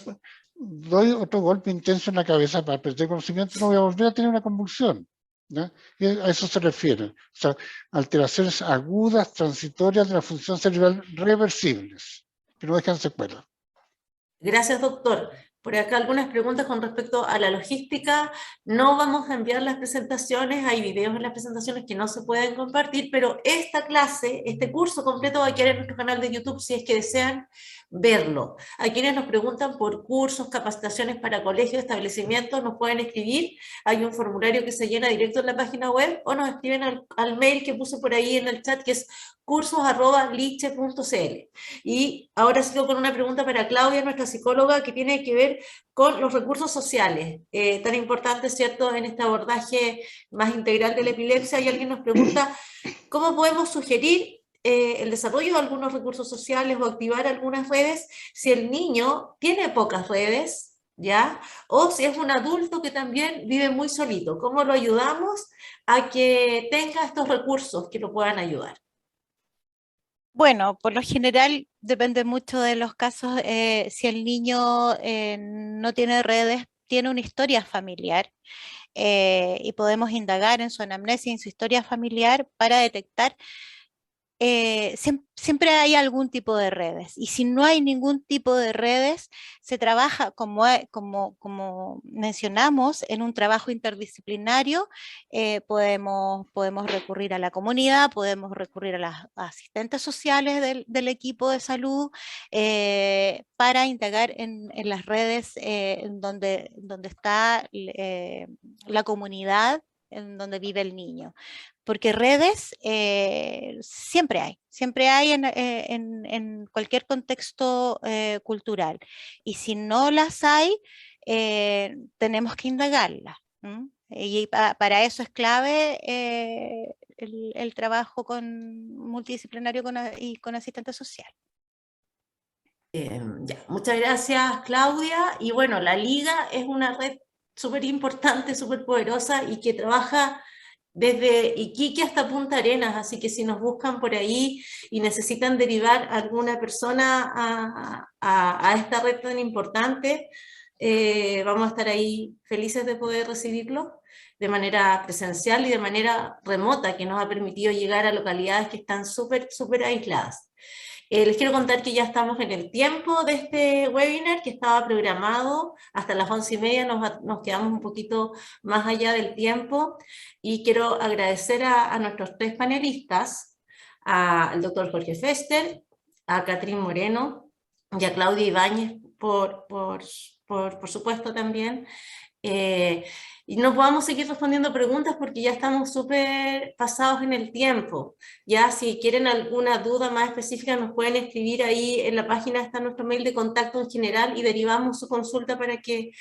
doy otro golpe intenso en la cabeza para perder conocimiento, no voy a volver a tener una convulsión, ¿no? Y a eso se refiere. O sea, alteraciones agudas, transitorias de la función cerebral reversibles, que no dejan secuelas. Gracias, doctor. Por acá algunas preguntas con respecto a la logística. No vamos a enviar las presentaciones, hay videos en las presentaciones que no se pueden compartir, pero esta clase, este curso completo va a quedar en nuestro canal de YouTube si es que desean verlo. A quienes nos preguntan por cursos, capacitaciones para colegios, establecimientos, nos pueden escribir. Hay un formulario que se llena directo en la página web o nos escriben al mail que puse por ahí en el chat, que es cursos@liche.cl. Y ahora sigo con una pregunta para Claudia, nuestra psicóloga, que tiene que ver con los recursos sociales, tan importantes, ¿cierto?, en este abordaje más integral de la epilepsia. Y alguien nos pregunta, ¿cómo podemos sugerir el desarrollo de algunos recursos sociales o activar algunas redes si el niño tiene pocas redes, ¿ya? O si es un adulto que también vive muy solito. ¿Cómo lo ayudamos a que tenga estos recursos que lo puedan ayudar? Bueno, por lo general depende mucho de los casos. Si el niño no tiene redes, tiene una historia familiar y podemos indagar en su anamnesis, en su historia familiar para detectar siempre hay algún tipo de redes, y si no hay ningún tipo de redes, se trabaja, como mencionamos, en un trabajo interdisciplinario. Podemos recurrir a la comunidad, podemos recurrir a las asistentes sociales del equipo de salud para indagar en las redes donde está la comunidad en donde vive el niño. Porque redes siempre hay en cualquier contexto cultural. Y si no las hay, tenemos que indagarlas. Y para eso es clave el trabajo multidisciplinario y con asistente social. Ya. Muchas gracias, Claudia. Y bueno, la Liga es una red súper importante, súper poderosa y que trabaja desde Iquique hasta Punta Arenas, así que si nos buscan por ahí y necesitan derivar a alguna persona a esta red tan importante, vamos a estar ahí felices de poder recibirlo de manera presencial y de manera remota, que nos ha permitido llegar a localidades que están súper aisladas. Les quiero contar que ya estamos en el tiempo de este webinar, que estaba programado hasta las 11:30, nos quedamos un poquito más allá del tiempo, y quiero agradecer a nuestros 3 panelistas, al doctor Jorge Fester, a Catherine Moreno y a Claudia Ibáñez, por supuesto también. Y no podamos seguir respondiendo preguntas porque ya estamos súper pasados en el tiempo. Ya si quieren alguna duda más específica nos pueden escribir ahí en la página, está nuestro mail de contacto en general y derivamos su consulta para que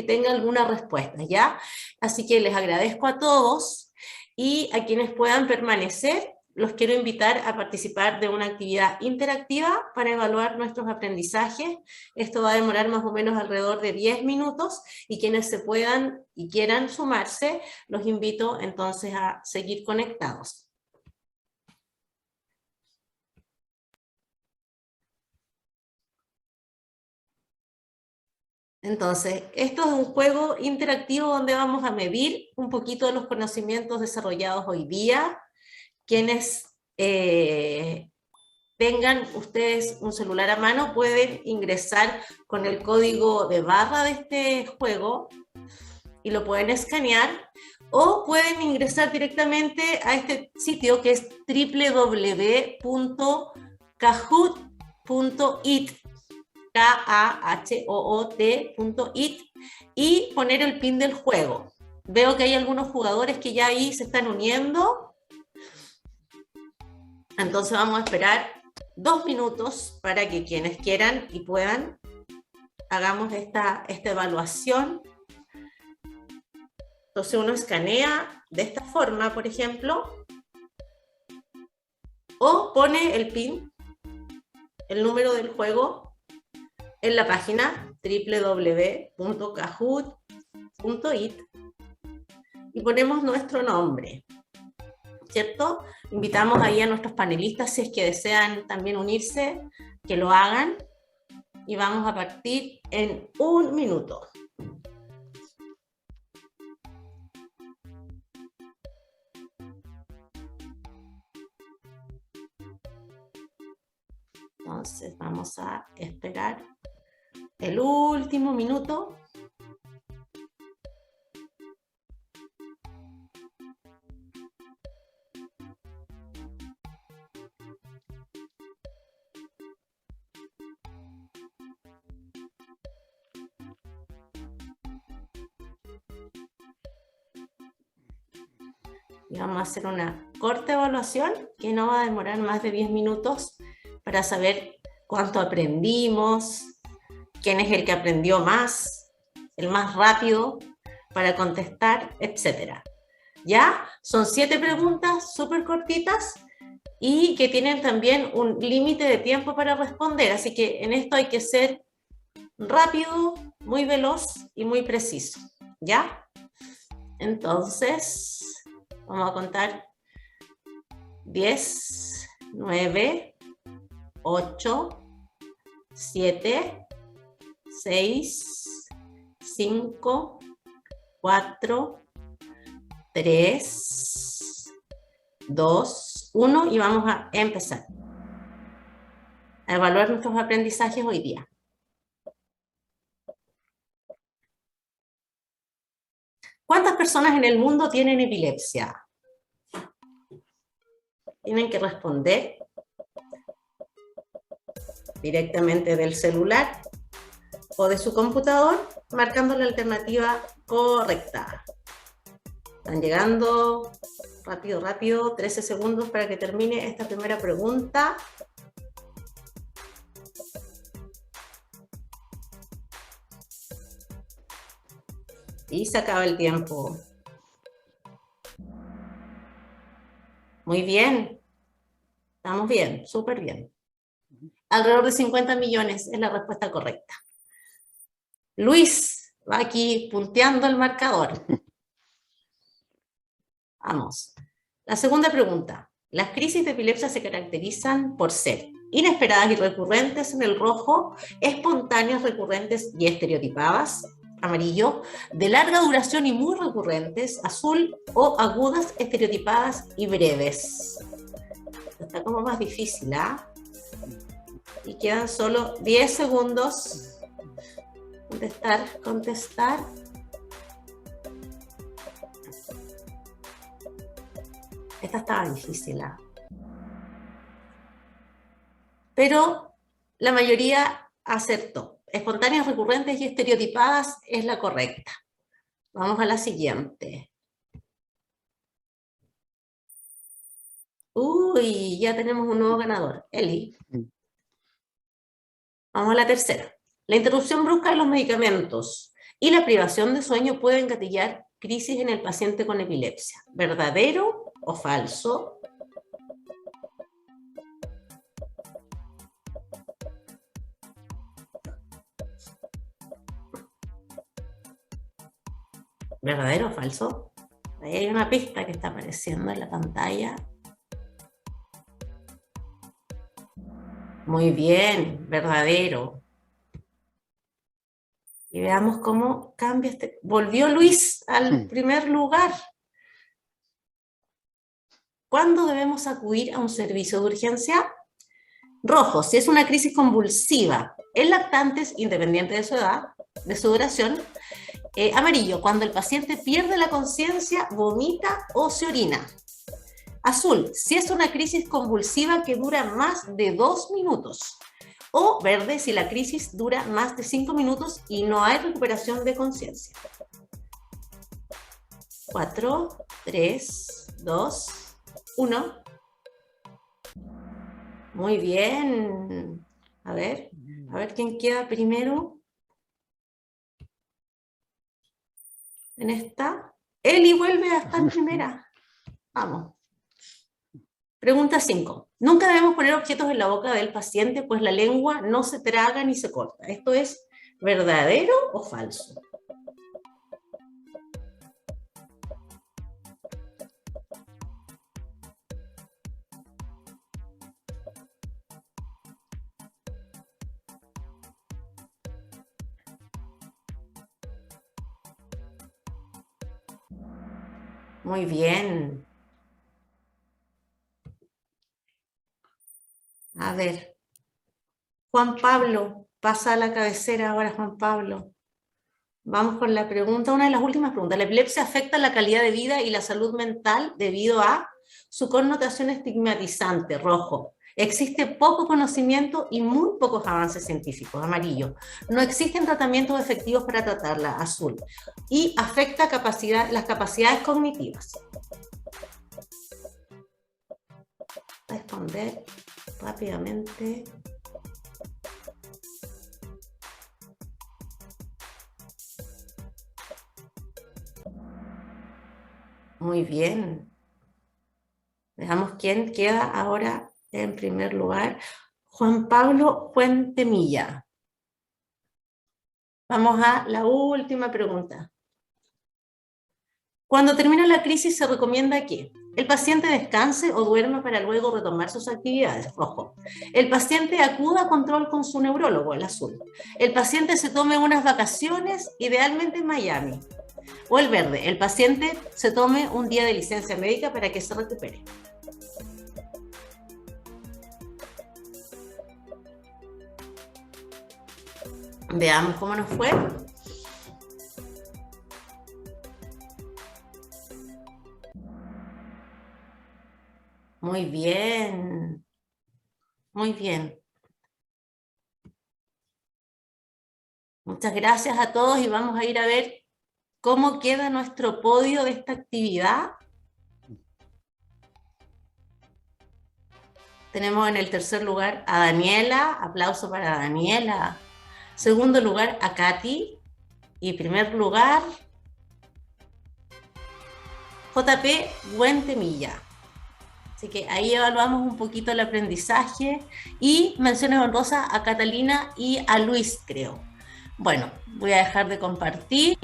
tenga alguna respuesta, ¿ya? Así que les agradezco a todos, y a quienes puedan permanecer los quiero invitar a participar de una actividad interactiva para evaluar nuestros aprendizajes. Esto va a demorar más o menos alrededor de 10 minutos, y quienes se puedan y quieran sumarse, los invito entonces a seguir conectados. Entonces, esto es un juego interactivo donde vamos a medir un poquito los conocimientos desarrollados hoy día. Quienes tengan ustedes un celular a mano pueden ingresar con el código de barra de este juego y lo pueden escanear, o pueden ingresar directamente a este sitio que es www.kahoot.it, kahoot.it, y poner el pin del juego. Veo que hay algunos jugadores que ya ahí se están uniendo. Entonces vamos a esperar 2 minutos para que quienes quieran y puedan hagamos esta evaluación. Entonces uno escanea de esta forma, por ejemplo, o pone el PIN, el número del juego, en la página www.kahoot.it y ponemos nuestro nombre, ¿cierto? Invitamos ahí a nuestros panelistas, si es que desean también unirse, que lo hagan, y vamos a partir en 1 minuto. Entonces vamos a esperar el último minuto. Y vamos a hacer una corta evaluación que no va a demorar más de 10 minutos para saber cuánto aprendimos, quién es el que aprendió más, el más rápido para contestar, etc. ¿Ya? Son 7 preguntas súper cortitas y que tienen también un límite de tiempo para responder, así que en esto hay que ser rápido, muy veloz y muy preciso, ¿ya? Entonces, vamos a contar 10, 9, 8, 7, 6, 5, 4, 3, 2, 1 y vamos a empezar a evaluar nuestros aprendizajes hoy día. ¿Cuántas personas en el mundo tienen epilepsia? Tienen que responder directamente del celular o de su computador, marcando la alternativa correcta. Están llegando rápido, rápido, 13 segundos para que termine esta primera pregunta. Y se acaba el tiempo. Muy bien. Estamos bien, súper bien. Alrededor de 50 millones es la respuesta correcta. Luis va aquí punteando el marcador. Vamos. La segunda pregunta. Las crisis de epilepsia se caracterizan por ser inesperadas y recurrentes en el rojo, espontáneas, recurrentes y estereotipadas, amarillo, de larga duración y muy recurrentes, azul, o agudas, estereotipadas y breves. Está como más difícil, ¿ah? Y quedan solo 10 segundos. Contestar, contestar. Esta estaba difícil, ¿ah? Pero la mayoría acertó. Espontáneas, recurrentes y estereotipadas es la correcta. Vamos a la siguiente. Uy, ya tenemos un nuevo ganador, Eli. Vamos a la tercera. La interrupción brusca de los medicamentos y la privación de sueño pueden gatillar crisis en el paciente con epilepsia. ¿Verdadero o falso? ¿Verdadero o falso? Ahí hay una pista que está apareciendo en la pantalla. Muy bien, verdadero. Y veamos cómo cambia este. Volvió Luis al primer lugar. ¿Cuándo debemos acudir a un servicio de urgencia? Rojo, si es una crisis convulsiva en lactantes, independiente de su edad, de su duración. Amarillo, cuando el paciente pierde la conciencia, vomita o se orina. Azul, si es una crisis convulsiva que dura más de 2 minutos. O verde, si la crisis dura más de 5 minutos y no hay recuperación de conciencia. 4, 3, 2, 1. Muy bien. A ver quién queda primero. En esta. Eli vuelve a estar primera. Vamos. Pregunta 5. Nunca debemos poner objetos en la boca del paciente, pues la lengua no se traga ni se corta. ¿Esto es verdadero o falso? Muy bien. A ver. Juan Pablo, pasa a la cabecera ahora, Juan Pablo. Vamos con la pregunta, una de las últimas preguntas. ¿La epilepsia afecta la calidad de vida y la salud mental debido a su connotación estigmatizante? Rojo. Existe poco conocimiento y muy pocos avances científicos. Amarillo. No existen tratamientos efectivos para tratarla. Azul. Y afecta las capacidades cognitivas. Responder rápidamente. Muy bien. Veamos quién queda ahora en primer lugar. Juan Pablo Fuentemilla. Vamos a la última pregunta. Cuando termina la crisis se recomienda que el paciente descanse o duerma para luego retomar sus actividades, rojo. El paciente acuda a control con su neurólogo, el azul. El paciente se tome unas vacaciones, idealmente en Miami. O el verde, el paciente se tome un día de licencia médica para que se recupere. Veamos cómo nos fue. Muy bien. Muy bien. Muchas gracias a todos y vamos a ir a ver cómo queda nuestro podio de esta actividad. Tenemos en el tercer lugar a Daniela, aplauso para Daniela. Segundo lugar a Katy y primer lugar JP Fuentemilla. Así que ahí evaluamos un poquito el aprendizaje y menciones honrosas a Catalina y a Luis, creo. Bueno, voy a dejar de compartir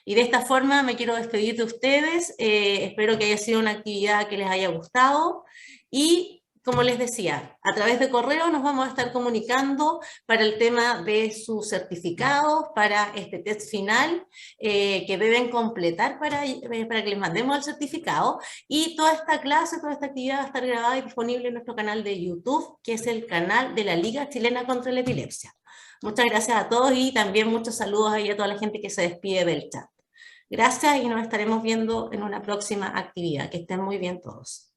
y de esta forma me quiero despedir de ustedes. Espero que haya sido una actividad que les haya gustado y, como les decía, a través de correo nos vamos a estar comunicando para el tema de sus certificados, para este test final que deben completar para que les mandemos el certificado. Y toda esta clase, toda esta actividad va a estar grabada y disponible en nuestro canal de YouTube, que es el canal de la Liga Chilena contra la Epilepsia. Muchas gracias a todos y también muchos saludos ahí a toda la gente que se despide del chat. Gracias y nos estaremos viendo en una próxima actividad. Que estén muy bien todos.